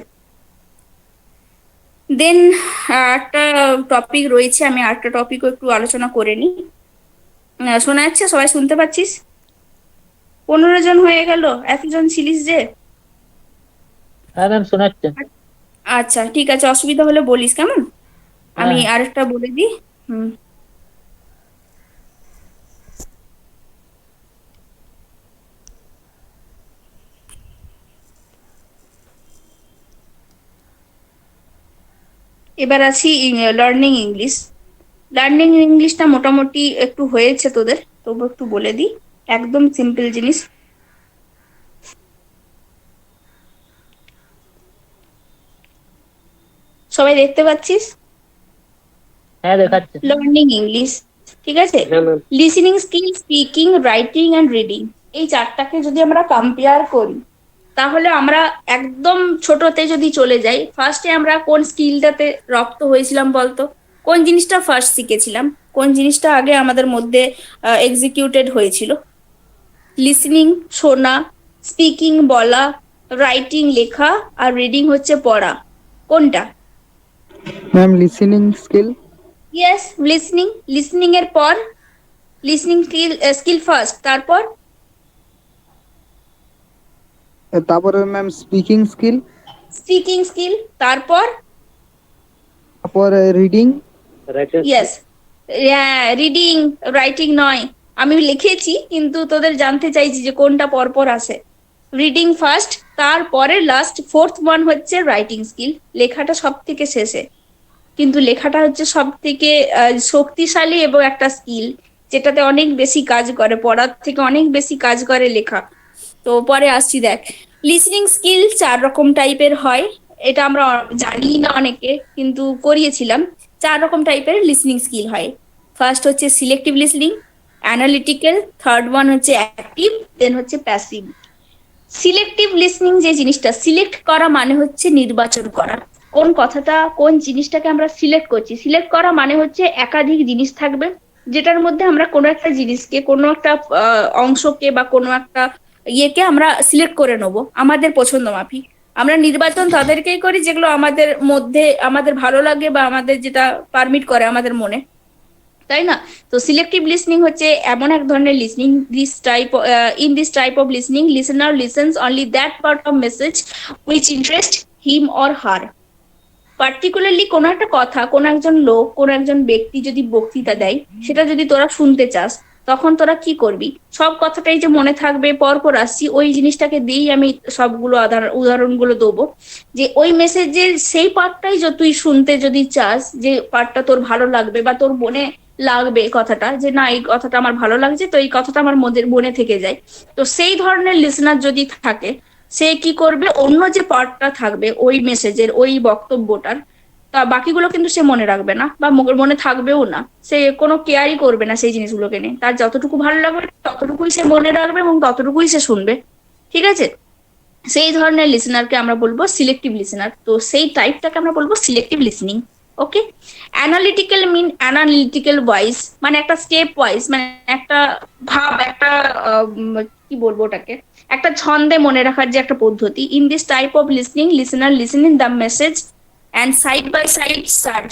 Speaker 1: দেন একটা টপিক রয়েছে, আমি আরেকটা টপিকও একটু আলোচনা করে নিই। শোনা যাচ্ছে? সবাই শুনতে পাচ্ছিস? 15 জন হয়ে গেল, এতজন ছিলিস যে।
Speaker 5: হ্যাঁ ম্যাম শোনাচ্ছে।
Speaker 1: আচ্ছা ঠিক আছে, অসুবিধা হলে বলিস, কেমন? আমি
Speaker 5: হ্যাঁ।
Speaker 1: আরেকটা বলে দিই। হুম। এবার আছি লার্নিং ইংলিশ। লার্নিং ইংলিশটা মোটামুটি একটু হয়েছে তোদের, তবু একটু বলে দিই। একদম সিম্পল জিনিস। সবাই দেখতে পাচ্ছিস?
Speaker 5: হ্যাঁ দেখাচ্ছে।
Speaker 1: লার্নিং ইংলিশ, ঠিক আছে।
Speaker 2: হ্যাঁ ma'am.
Speaker 1: Listening skill, speaking, writing and reading, এই চারটাকে যদি আমরা কম্পেয়ার করি, তাহলে আমরা একদম ছোটতে যদি চলে যাই, ফার্স্টে আমরা কোন স্কিলটাতে রপ্ত হয়েছিলাম বলতো? কোন জিনিসটা ফার্স্ট শিখেছিলাম? কোন জিনিসটা আগে আমাদের মধ্যে এক্সিকিউটেড হয়েছিল? লিসনিং, শোনা, স্পিকিং, বলা, রাইটিং, লেখা, আর রিডিং হচ্ছে পড়া। কোনটা?
Speaker 3: Ma'am listening skill.
Speaker 1: Yes, listening. Listening এর পর লিসনিং স্কিল ফার্স্ট, তারপর
Speaker 3: তারপরে ma'am speaking skill,
Speaker 1: speaking skill, তারপর
Speaker 3: তারপরে reading.
Speaker 2: Writer.
Speaker 1: Yes, reading, writing নয়। আমি লিখেছি কিন্তু তোদের জানতে চাইছি যে কোনটা পরপর আসে। রিডিং ফার্স্ট, তারপরে লাস্ট ফোর্থ ওয়ান হচ্ছে রাইটিং স্কিল। লেখাটা সব থেকে শেষে, কিন্তু লেখাটা হচ্ছে সব থেকে শক্তিশালী এবং একটা স্কিল, যেটাতে অনেক বেশি কাজ করে, পড়ার থেকে অনেক বেশি কাজ করে লেখা। তো পরে আসছি, দেখ। লিসনিং স্কিল 4 রকম টাইপের হয়। এটা আমরা জানি না অনেকে, কিন্তু করিয়েছিলাম। 4 রকম টাইপের লিসনিং স্কিল হয়। ফার্স্ট হচ্ছে selective listening, analytical, third one হচ্ছে অ্যাক্টিভ, দেন হচ্ছে প্যাসিভ। সিলেক্টিভ লিসনিং যে জিনিসটা, সিলেক্ট করা মানে হচ্ছে নির্বাচন করা। কোন কথাটা, কোন জিনিসটাকে আমরা সিলেক্ট করছি, সিলেক্ট করা মানে হচ্ছে একাধিক জিনিস থাকবে, যেটার মধ্যে আমরা কোনো একটা জিনিসকে, কোনো একটা অংশকে বা কোনো একটা ইয়েকে আমরা সিলেক্ট করে নেবো আমাদের পছন্দ মাফিক। আমরা নির্বাচন তাদেরকেই করি যেগুলো আমাদের মধ্যে আমাদের ভালো লাগে বা আমাদের যেটা পারমিট করে আমাদের মনে, তাই না? তো সিলেক্টিভ লিসনিং হচ্ছে এমন এক ধরনের listening, in this type of listening listener listens only that part of message which interest him or her. Particularly কোনো একটা কথা, কোনো একজন লোক, কোনো একজন ব্যক্তি যদি বক্তৃতা দেয়, সেটা যদি তোরা শুনতে চাস, তখন তোরা কি করবি? সব কথাটাই যে মনে থাকবে পরপর আসছি, ওই জিনিসটাকে দিয়েই আমি সবগুলো উদাহরণগুলো দেবো, যে ওই মেসেজের সেই পার্টটাই তুই শুনতে যদি চাস, যে পার্টটা তোর ভালো লাগবে বা তোর মনে লাগবে কথাটা, যে না এই কথাটা আমার ভালো লাগছে, তো এই কথাটা আমার মনে থেকে যায়, তো সেই ধরনের লিসনার যদি থাকে, সে কি করবে, অন্য যে পার্টটা থাকবে ওই মেসেজের, ওই বক্তব্যটার, তা বাকিগুলো কিন্তু সে মনে রাখবে না বা মনে থাকবেও না, সে কোনো কেয়ারই করবে না সেই জিনিসগুলোকে নিয়ে। তার যতটুকু ভালো লাগবে ততটুকুই সে মনে রাখবে এবং ততটুকুই সে শুনবে, ঠিক আছে? সেই ধরনের লিসনারকে আমরা বলবো সিলেক্টিভ লিসনার। তো সেই টাইপটাকে আমরা বলবো সিলেক্টিভ লিসনিং। ওকে। অ্যানালিটিক্যাল মিন অ্যানালিটিক্যাল ওয়াইজ, মানে একটা স্টেপ ওয়াইজ, মানে একটা ভাব, একটা কি বলবো ওটাকে, একটা ছন্দে মনে রাখার যে একটা পদ্ধতি। In this type of listening listener listen in the message and side by side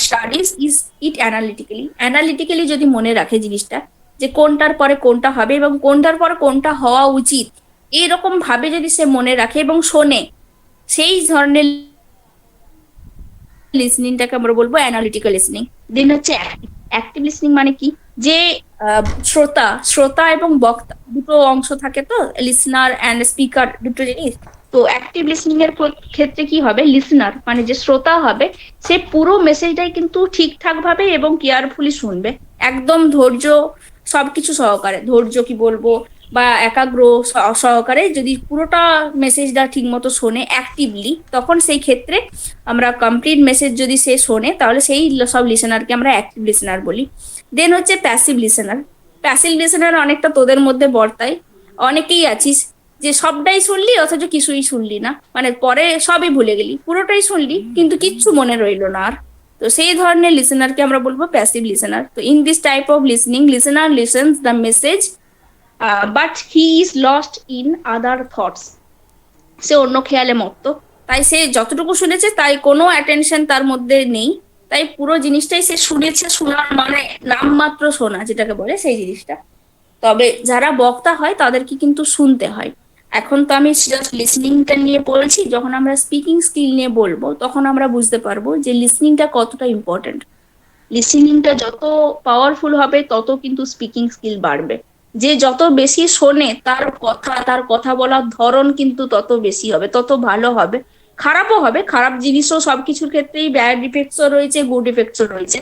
Speaker 1: studies is it analytically. Analytically যদি মনে রাখে জিনিসটা, যে কোনটার পরে কোনটা হবে এবং কোনটার পরে কোনটা হওয়া উচিত, এইরকম ভাবে যদি সে মনে রাখে এবং শোনে, সেই ধরনের লিসনিংটাকে আমরা বলবো অ্যানালিটিক্যাল লিসনিং। দেন হচ্ছে অ্যাক্টিভ লিসনিং, মানে কি, যে শ্রোতা এবং বক্তা দুটো অংশ থাকে, তো লিসনার অ্যান্ড স্পিকার দুটো জিনিস। তো অ্যাক্টিভ লিসনিং এর ক্ষেত্রে কি হবে, লিসনার মানে যে শ্রোতা হবে, সে পুরো মেসেজটাই কিন্তু ঠিকঠাক ভাবে এবং কেয়ারফুলি শুনবে, একদম ধৈর্য সবকিছু সহকারে, ধৈর্য কি বলবো বা একাগ্র সহকারে যদি পুরোটা মেসেজটা ঠিক মতো শোনে অ্যাক্টিভলি, তখন সেই ক্ষেত্রে আমরা কমপ্লিট মেসেজ যদি সে শোনে, তাহলে সেই সব লিসেনারকে আমরা অ্যাক্টিভ লিসেনার বলি। দেন হচ্ছে প্যাসিভ লিসেনার। প্যাসিভ লিসেনার অনেকটা তোদের মধ্যে বর্তায়, অনেকেই আছিস যে সবটাই শুনলি অথচ কিছুই শুনলি না, মানে পরে সবই ভুলে গেলি, পুরোটাই শুনলি কিন্তু কিচ্ছু মনে রইলো না আর। তো সেই ধরনের লিসেনারকে আমরা বলবো প্যাসিভ লিসেনার। তো in this type of listening listener listens the message but he is lost in other thoughts. সে অন্য খেয়ালে মত্ত, তাই সে যতটুকু শুনেছে তাই কোনো অ্যাটেনশন তার মধ্যে নেই, তাই পুরো জিনিসটাই সে শুনেছে, শোনার মানে নামমাত্র শোনা যেটাকে বলে সেই জিনিসটা। তবে যারা বক্তা হয় তাদেরকে কিন্তু শুনতে হয়। এখন তো আমি জাস্ট লিসনিংটা নিয়ে বলছি, যখন আমরা স্পিকিং স্কিল নিয়ে বলবো তখন আমরা বুঝতে পারবো যে লিসনিংটা কতটা ইম্পর্টেন্ট। লিসনিংটা যত পাওয়ারফুল হবে তত কিন্তু স্পিকিং স্কিল বাড়বে। যে যত বেশি শোনে তার কথা বলার ধরন কিন্তু তত বেশি হবে, তত ভালো হবে। খারাপও হবে, খারাপ জিনিসও সবকিছুর ক্ষেত্রেই ব্যাড ইফেক্টসও রয়েছে, গুড ইফেক্টসও রয়েছে।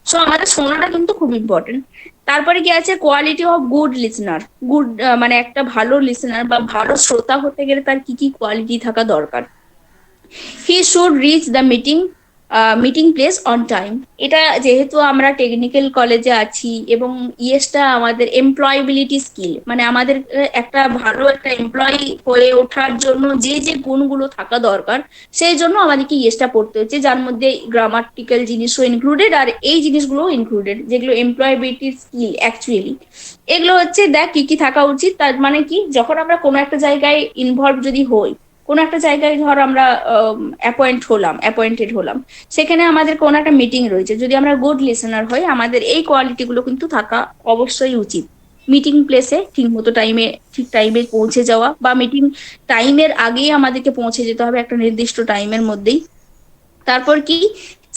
Speaker 1: সো আমাদের শোনাটা কিন্তু খুব ইম্পর্টেন্ট। তারপরে কি আছে, quality of good listener. Good মানে একটা ভালো লিসনার বা ভালো শ্রোতা হতে গেলে তার কি কি কোয়ালিটি থাকা দরকার। He should reach the meeting place on time. এটা যেহেতু আমরা টেকনিক্যাল কলেজে আছি এবং ইয়েসটা আমাদের এমপ্লয়েবিলিটি স্কিল, মানে আমাদের একটা ভালো একটা এমপ্লয়ি হয়ে ওঠার জন্য যে যে গুণগুলো থাকা দরকার, সেই জন্য আমাদেরকে ইয়েসটা পড়তে হচ্ছে, যার মধ্যে গ্রামাটিক্যাল জিনিসও ইনক্লুডেড আর এই জিনিসগুলো ইনক্লুডেড, যেগুলো এমপ্লয়েবিলিটি স্কিল অ্যাকচুয়ালি। এগুলো হচ্ছে দেখ কি কি থাকা উচিত। তার মানে কি, যখন আমরা কোনো একটা জায়গায় ইনভলভ যদি হই, কোনো একটা জায়গায় ধর আমরা অ্যাপয়েন্টেড হলাম, সেখানে আমাদের কোনো একটা মিটিং রয়েছে, যদি আমরা গুড লিসেনার হই আমাদের এই কোয়ালিটি গুলো কিন্তু থাকা অবশ্যই উচিত। মিটিং প্লেসে ঠিক টাইমে পৌঁছে যাওয়া, বা মিটিং টাইমের আগেই আমাদেরকে পৌঁছে যেতে হবে একটা নির্দিষ্ট টাইমের মধ্যেই। তারপর কি,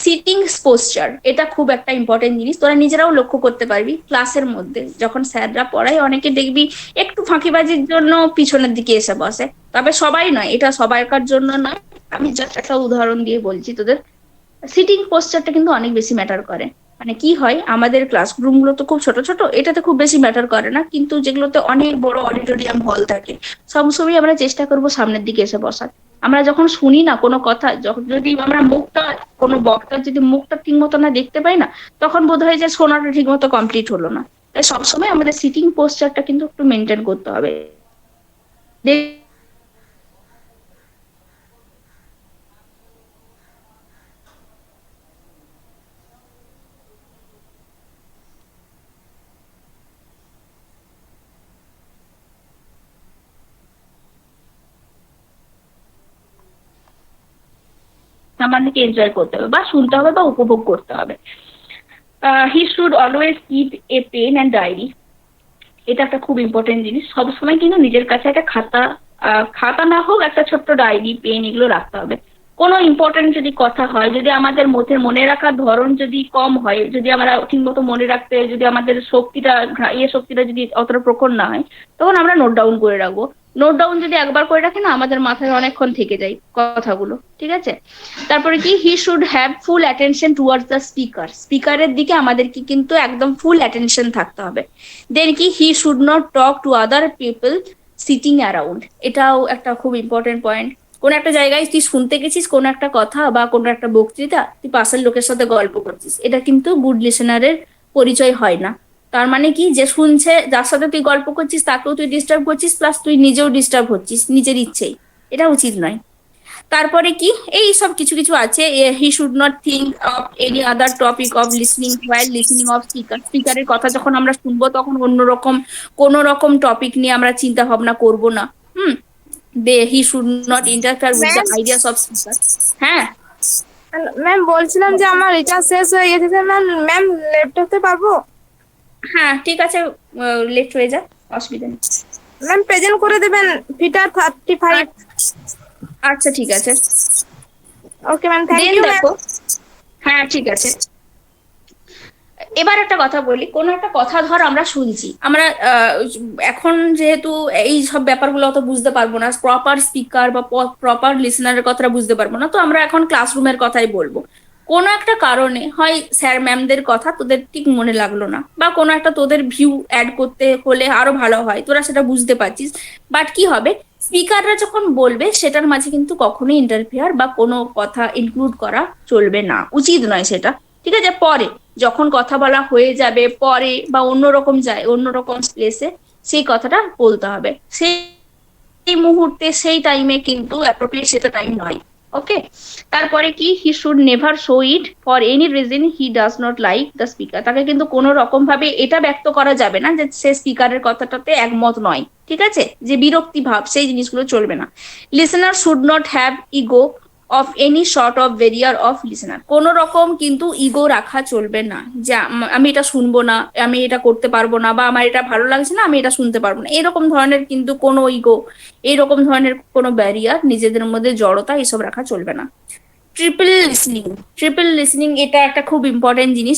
Speaker 1: সিটিং পোস্টার, এটা খুব একটা ইম্পর্টেন্ট জিনিস, তোরা নিজেরাও লক্ষ্য করতে পারবি। ক্লাসের মধ্যে যখন স্যাররা পড়ায় অনেকে দেখবি একটু ফাঁকিবাজির জন্য পিছনের দিকে এসে বসে, তবে সবাই নয়, এটা সবাইকার জন্য নয়, আমি জাস্ট একটা উদাহরণ দিয়ে বলছি তোদের। সিটিং পোস্টারটা কিন্তু অনেক বেশি ম্যাটার করে। মানে কি হয়, আমাদের ক্লাসরুম গুলো তো খুব ছোট ছোট, এটাতে খুব বেশি ম্যাটার করে না, কিন্তু যেগুলোতে অনেক বড় অডিটোরিয়াম হল থাকে, সবসময় আমরা চেষ্টা করব সামনের দিকে এসে বসার। আমরা যখন শুনি না কোনো কথা, যখন যদি আমরা কোনো বক্তার যদি মুখটা ঠিক মতো না দেখতে পাই না, তখন বোধ হয় যে শোনাটা ঠিক মতো কমপ্লিট হলো না। তাই সবসময় আমাদের সিটিং পোস্টারটা কিন্তু একটু মেনটেন করতে হবে। আমাদেরকে এনজয় করতে হবে বা শুনতে হবে বা উপভোগ করতে হবে। He should always keep a pen and diary. এটা একটা খুব ইম্পর্টেন্ট জিনিস, সবসময় কিন্তু নিজের কাছে একটা খাতা, খাতা না হোক একটা ছোট্ট ডায়েরি, পেন, এগুলো রাখতে হবে। কোনো ইম্পর্টেন্ট যদি কথা হয়, যদি আমাদের মধ্যে মনে রাখার ধরন যদি কম হয়, যদি আমরা ঠিকমতো মনে রাখতে, যদি আমাদের শক্তিটা যদি অতটা প্রখর না হয়, তখন আমরা নোট ডাউন করে রাখবো। নোট ডাউন যদি একবার করে রাখি না, আমাদের মাথায় অনেকক্ষণ থেকে যায় কথাগুলো, ঠিক আছে। তারপরে কি, he should have full attention towards the speaker. স্পিকারের দিকে আমাদেরকে কিন্তু একদম ফুল অ্যাটেনশন থাকতে হবে। দেন কি, he should not talk to other people sitting around. এটাও একটা খুব ইম্পর্টেন্ট পয়েন্ট। কোন একটা জায়গায় তুই শুনতে গেছিস কোন একটা কথা বা কোন একটা বক্তৃতা, তুই পাশের লোকের সাথে গল্প করছিস, এটা কিন্তু গুড লিসেনারের পরিচয় হয় না। তার মানে কি, যে শুনছে, যার সাথে তুই গল্প করছিস তাকেও তুই ডিস্টার্ব করছিস, প্লাস তুই নিজেও ডিস্টার্ব হচ্ছিস নিজের ইচ্ছেই। এটা উচিত নয়। তারপরে কি, এই সব কিছু কিছু আছে। হি should not think of any other topic of listening while listening of speaker. স্পিকারের কথা যখন আমরা শুনবো তখন অন্যরকম কোনো রকম টপিক নিয়ে আমরা চিন্তা ভাবনা করব না। Hmm. He should not interfere with the
Speaker 4: ma'am
Speaker 1: ideas of speaker. হ্যাঁ,
Speaker 4: ম্যাম বলছিলাম যে আমার রিচার্জ শেষ হয়ে গেছে ম্যাম, ম্যাম লেফট হতে পারবো?
Speaker 1: হ্যাঁ, ঠিক আছে, লেট হয়ে যা, অসুবিধা নেই।
Speaker 4: ম্যাম প্রেজেন্ট করে দেবেন ফিটার 35।
Speaker 1: আচ্ছা, ঠিক আছে।
Speaker 4: Okay ma'am, thank
Speaker 1: then
Speaker 4: you ma'am.
Speaker 1: দেখো, হ্যাঁ ঠিক আছে। এবার একটা কথা বলি, কোনো একটা কথা ধর আমরা শুনছি, আমরা এখন যেহেতু এই সব ব্যাপারগুলো অত বুঝতে পারবো না, প্রপার স্পিকার বা প্রপার লিসনারের কথাটা বুঝতে পারবো না, তো আমরা এখন ক্লাসরুমের কথাই বলবো। কোনো একটা কারণে হয় স্যার ম্যামদের কথা তোদের ঠিক মনে লাগলো না, বা কোনো একটা তোদের ভিউ অ্যাড করতে হলে আরো ভালো হয়, তোরা সেটা বুঝতে পারছিস, বাট কি হবে, স্পিকাররা যখন বলবে সেটার মাঝে কিন্তু কখনোই ইন্টারফেয়ার বা কোনো কথা ইনক্লুড করা চলবে না, উচিত নয় সেটা। ঠিক আছে, পরে যখন কথা বলা হয়ে যাবে, পরে বা অন্যরকম যায়, অন্যরকম প্লেসে সেই কথাটা বলতে হবে। সেই মুহূর্তে সেই টাইমে কিন্তু অ্যাপ্রোপ্রিয়েট সেটা টাইম নয়। ওকে। তারপরে কি, he should never show it for any reason he does not like the speaker. তাকে কিন্তু কোনো রকম ভাবে এটা ব্যক্ত করা যাবে না যে সে স্পিকারের কথাটাতে একমত নয়, ঠিক আছে, যে বিরক্তি ভাব, সেই জিনিসগুলো চলবে না। Listener should not have ego of any short of ভেরিয়ার of listener. কোন রকম কিন্তু ইগো রাখা চলবে না, যে আমি এটা শুনবো না, আমি এটা করতে পারবো না, বা আমার এটা ভালো লাগছে না, আমি এটা শুনতে পারবো না, এরকম ধরনের কিন্তু কোনো ইগো, এইরকম ধরনের কোনো ব্যারিয়ার, নিজেদের মধ্যে জড়তা, এসব রাখা চলবে না। Triple listening. ট্রিপল লিসনিং এটা একটা খুব ইম্পর্টেন্ট জিনিস।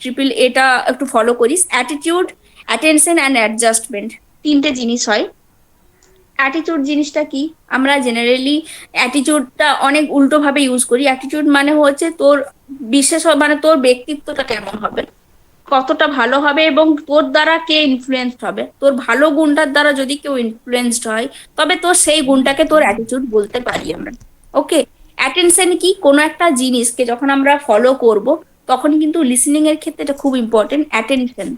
Speaker 1: ট্রিপল এটা একটু ফলো করিস। অ্যাটিটিউড, অ্যাটেনশন অ্যান্ড অ্যাডজাস্টমেন্ট, তিনটে জিনিস হয়। অ্যাটিটিউড জিনিসটা কি, আমরা জেনারেলি অ্যাটিটিউডটা অনেক উল্টো ভাবে ইউজ করি। অ্যাটিটিউড মানে হচ্ছে তোর বিশেষ, মানে তোর ব্যক্তিত্বটা কেমন হবে, কতটা ভালো হবে, এবং তোর দ্বারা কে ইনফ্লুয়েন্সড হবে। তোর ভালো গুণটার দ্বারা যদি কেউ ইনফ্লুয়েন্সড হয়, তবে তোর সেই গুণটাকে তোর অ্যাটিটিউড বলতে পারি আমরা। ওকে। অ্যাটেনশন কি, কোনো একটা জিনিসকে যখন আমরা ফলো করব, তখন কিন্তু লিসনিং এর ক্ষেত্রে এটা খুব ইম্পর্টেন্ট। অ্যাটেনশন,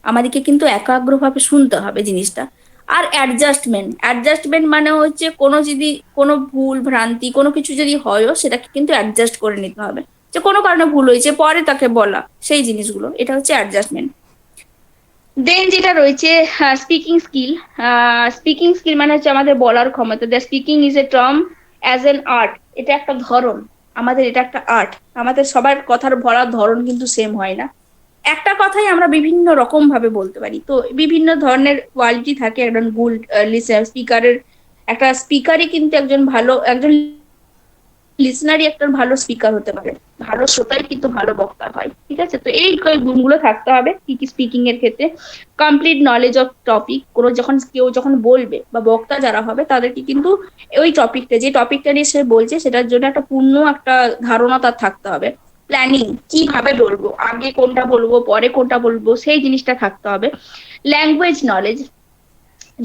Speaker 1: আমাদেরকে কিন্তু একাগ্রভাবে শুনতে হবে জিনিসটা। আর অ্যাডজাস্টমেন্ট মানে হচ্ছে কোনো যদি কোনো ভুল ভ্রান্তি কোনো কিছু যদি হয়ও, সেটাকে কিন্তু অ্যাডজাস্ট করে নিতে হবে, যে কোনো কারণে ভুল হয়েছে পরে তাকে বলা, সেই জিনিসগুলো, এটা হচ্ছে অ্যাডজাস্টমেন্ট। দেন যেটা রয়েছে স্পিকিং স্কিল। স্পিকিং স্কিল মানে হচ্ছে আমাদের বলার ক্ষমতা। The speaking is a term as an art. এটা একটা ধরন, আমাদের এটা একটা আর্ট। আমাদের সবার কথার বলার ধরন কিন্তু সেম হয় না, একটা কথাই আমরা বিভিন্ন রকম ভাবে বলতে পারি। তো বিভিন্ন ধরনের কোয়ালিটি থাকে একজন গুড স্পিকারের। একটা স্পিকারই কিন্তু একজন লিসনারই একটা ভালো স্পিকার হতে পারে, ভালো শ্রোতাই কিন্তু ভালো বক্তা হয়। ঠিক আছে, তো এই গুণগুলো থাকতে হবে কি কি স্পিকিং এর ক্ষেত্রে। কমপ্লিট নলেজ অফ টপিক, কেউ যখন বলবে বা বক্তা যারা হবে, তাদেরকে কিন্তু ওই টপিকটা, যে টপিকটা নিয়ে সে বলছে, সেটার জন্য একটা পূর্ণ একটা ধারণা তার থাকতে হবে। প্ল্যানিং, কিভাবে বলবো, আগে কোনটা বলবো পরে কোনটা বলবো, সেই জিনিসটা থাকতে হবে। ল্যাঙ্গুয়েজ নলেজ,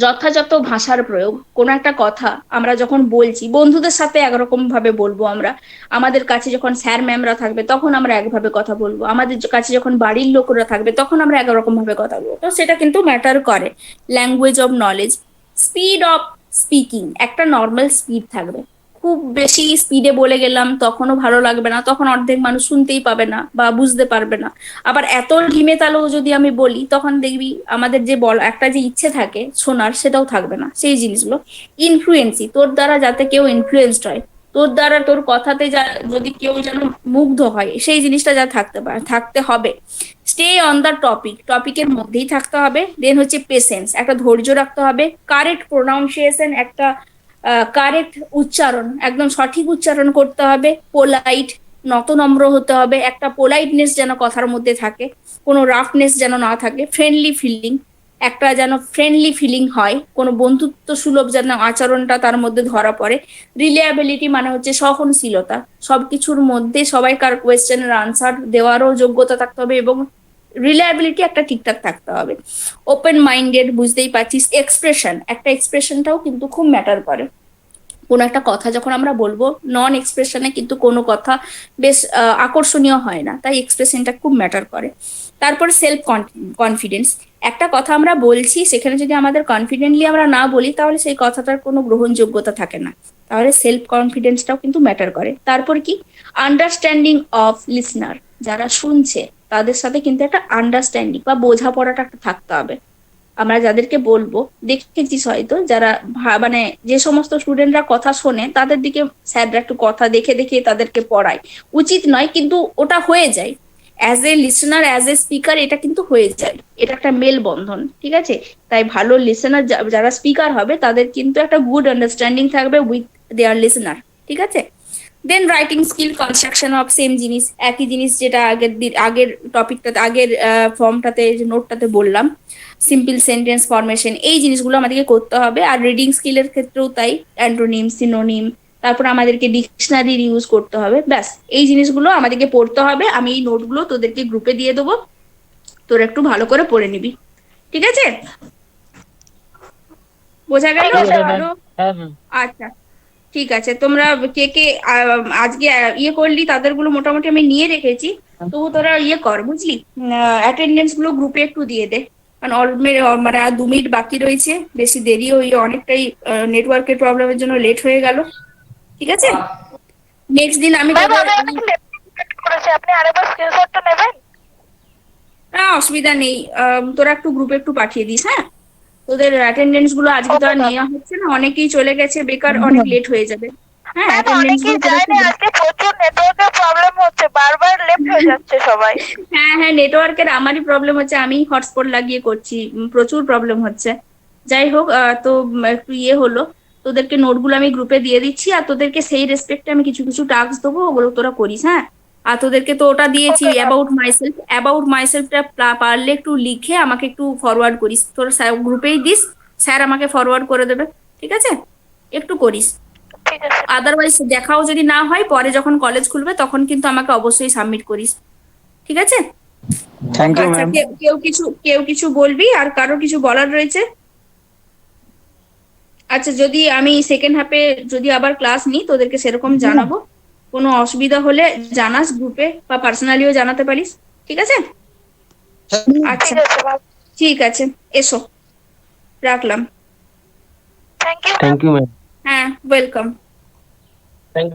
Speaker 1: যথাযথ ভাষার প্রয়োগ। কোনো একটা কথা আমরা যখন বলছি, বন্ধুদের সাথে একরকম ভাবে বলবো আমরা, আমাদের কাছে যখন স্যার ম্যামরা থাকবে তখন আমরা একভাবে কথা বলবো, আমাদের কাছে যখন বাড়ির লোকরা থাকবে তখন আমরা একরকম ভাবে কথা বলবো। তো সেটা কিন্তু ম্যাটার করে। Language of knowledge, speed of speaking, একটা নর্মাল স্পিড থাকবে। খুব বেশি স্পিডে বলে গেলাম তখনও ভালো লাগবে না, তখন অর্ধেক মানুষ শুনতেই পাবে না বা বুঝতে পারবে না। আবার এত ঢিমে তালেও যদি আমি বলি তখন দেখবি আমাদের যে একটা যে ইচ্ছে থাকে শোনার সেটাও থাকবে না, সেই জিনিসগুলো। ইনফ্লুয়েন্সি, তোর দ্বারা যাতে কেউ ইনফ্লুয়েন্সড হয়, তোর দ্বারা তোর কথাতে যদি কেউ যেন মুগ্ধ হয়, সেই জিনিসটা যা থাকতে হবে। স্টে অন দ্য টপিকের মধ্যেই থাকতে হবে। দেন হচ্ছে পেশেন্স, একটা ধৈর্য রাখতে হবে। কারেক্ট প্রোনাউন্সিয়েশন, একটা কারেক্ট উচ্চারণ, একদম সঠিক উচ্চারণ করতে হবে। পোলাইট, নম্র হতে হবে, একটা পোলাইটনেস যেন কথার মধ্যে থাকে, কোনো রাফনেস যেন না থাকে। ফ্রেন্ডলি ফিলিং, একটা যেন ফ্রেন্ডলি ফিলিং হয়, কোনো বন্ধুত্ব সুলভ যেন আচরণটা তার মধ্যে ধরা পড়ে। রিলায়েবিলিটি মানে হচ্ছে সহনশীলতা, সবকিছুর মধ্যে সবাইকার কোয়েশ্চেনের আনসার দেওয়ারও যোগ্যতা থাকতে হবে এবং রিলায়েবিলিটি একটা ঠিকঠাক থাকতে হবে। ওপেন মাইন্ডেড, বুঝতেই পারছিস। এক্সপ্রেশন, একটা এক্সপ্রেশনটাও কিন্তু খুব ম্যাটার করে। কোনো একটা কথা যখন আমরা বলবো, নন এক্সপ্রেশনে কিন্তু কোনো কথা বেশ আকর্ষণীয় হয় না, তাই এক্সপ্রেশনটা খুব ম্যাটার করে। তারপর সেলফ কনফিডেন্স, একটা কথা আমরা বলছি সেখানে যদি আমাদের কনফিডেন্টলি আমরা না বলি তাহলে সেই কথাটার কোনো গ্রহণযোগ্যতা থাকে না, তাহলে সেলফ কনফিডেন্সটাও কিন্তু ম্যাটার করে। তারপর কি, আন্ডারস্ট্যান্ডিং অফ লিসনার, যারা শুনছে তাদের সাথে কিন্তু একটা আন্ডারস্ট্যান্ডিং বা বোঝাপড়াটা একটা থাকতে হবে। আমরা যাদেরকে বলবো, দেখেছিস হয়তো যারা মানে যে সমস্ত স্টুডেন্টরা কথা শোনে তাদের দিকে স্যাররা একটু কথা দেখে দেখে তাদেরকে পড়ায়, উচিত নয় কিন্তু ওটা হয়ে যায়। As a listener, as a speaker এটা কিন্তু হয়ে যায়, এটা একটা মেল বন্ধন, ঠিক আছে? তাই ভালো লিসনার যারা স্পিকার হবে তাদের কিন্তু একটা গুড আন্ডারস্ট্যান্ডিং থাকবে উইথ দেয়ার লিসনার, ঠিক আছে? Then writing skill, construction of same জিনিস, একই জিনিস যেটা আগের টপিকটাতে, আগের ফর্মটাতে, নোটটাতে বললাম। সিম্পল সেন্টেন্স ফরমেশন, এই জিনিসগুলো আমাদেরকে করতে হবে। আর রিডিং স্কিলের ক্ষেত্রেও তাই, অ্যান্টোনিম, সিনোনিম, তারপর আমাদেরকে ডিকশনারির ইউজ করতে হবে। ব্যাস, এই জিনিসগুলো আমাদেরকে পড়তে হবে। আমি এই নোটগুলো তোদেরকে গ্রুপে দিয়ে দেবো, তোরা একটু ভালো করে পড়ে নিবি, ঠিক আছে? বোঝা গেল?
Speaker 5: ঠিক আছে ম্যাম।
Speaker 1: ভালো।
Speaker 5: হ্যাঁ ম্যাম।
Speaker 1: আচ্ছা, ঠিক আছে। তোমরা কে কে আজকে ইয়ে করলি তাদেরগুলো মোটামুটি আমি নিয়ে রেখেছি, তবু তোরা ইয়ে কর, বুঝলি? অ্যাটেন্ডেন্স গুলো গ্রুপে একটু দিয়ে দে, কারণ মানে আর 2 মিনিট বাকি রয়েছে, বেশি দেরি হয়ে অনেকটাই নেটওয়ার্কের প্রবলেমের জন্য লেট হয়ে গেল, ঠিক আছে? নেক্সট দিন আমি
Speaker 4: আপনি আরেকবার স্ক্রিনশটটা নেবেন?
Speaker 1: না, অসুবিধা নেই। তোরা একটু গ্রুপে একটু পাঠিয়ে দিস, হ্যাঁ? তোদের অ্যাটেন্ডেন্স গুলো আজকে তো আর নেওয়া হচ্ছে না, অনেকেই চলে গেছে, বেকার অনেক লেট হয়ে যাবে। হ্যাঁ, অ্যাটেন্ডেন্স গুলো তোরা একটু
Speaker 4: আজকে প্রচুর নেটওয়ার্কের প্রবলেম হচ্ছে, বারবার লেফট হয়ে যাচ্ছে সবাই।
Speaker 1: হ্যাঁ হ্যাঁ, নেটওয়ার্কের আমারই প্রবলেম হচ্ছে, আমি হটস্পট লাগিয়ে করছি, প্রচুর প্রবলেম হচ্ছে। যাই হোক, তো একটু ইয়ে হলো, তোদেরকে নোটগুলো আমি গ্রুপে দিয়ে দিচ্ছি, আর তোদেরকে সেই রেসপেক্টে আমি কিছু কিছু টাস্ক দেবো, ওগুলো তোরা করিস, হ্যাঁ? আর তোদেরকে তো ওটা দিয়েছি, অ্যাবাউট মাইসেলফটা পারলে একটু লিখে আমাকে একটু ফরওয়ার্ড করিস, তোর গ্রুপেই দিস, স্যার আমাকে ফরওয়ার্ড করে দেবে, ঠিক আছে? একটু করিস।
Speaker 4: ঠিক আছে,
Speaker 1: আদারওয়াইজ দেখাও যদি না হয়, পরে যখন কলেজ খুলবে তখন কিন্তু আমাকে অবশ্যই সাবমিট করিস, ঠিক আছে?
Speaker 3: থ্যাংক ইউ
Speaker 1: আচ্ছা,
Speaker 3: ম্যাম।
Speaker 1: কেউ কিছু বলবি? আর কারো কিছু বলার রয়েছে? আচ্ছা, যদি আমি সেকেন্ড হাফে যদি আবার ক্লাস নিই তোদেরকে সেরকম জানাবো, কোনো অসুবিধা হলে জানাস গ্রুপে বা পার্সোনালিও জানাতে পারিস, ঠিক আছে? আচ্ছা,
Speaker 4: ঠিক আছে ম্যাম।
Speaker 1: ঠিক আছে, এসো, রাখলাম।
Speaker 4: Thank you.
Speaker 2: Thank you ma'am.
Speaker 1: হ্যাঁ, ওয়েলকাম।
Speaker 5: থ্যাংক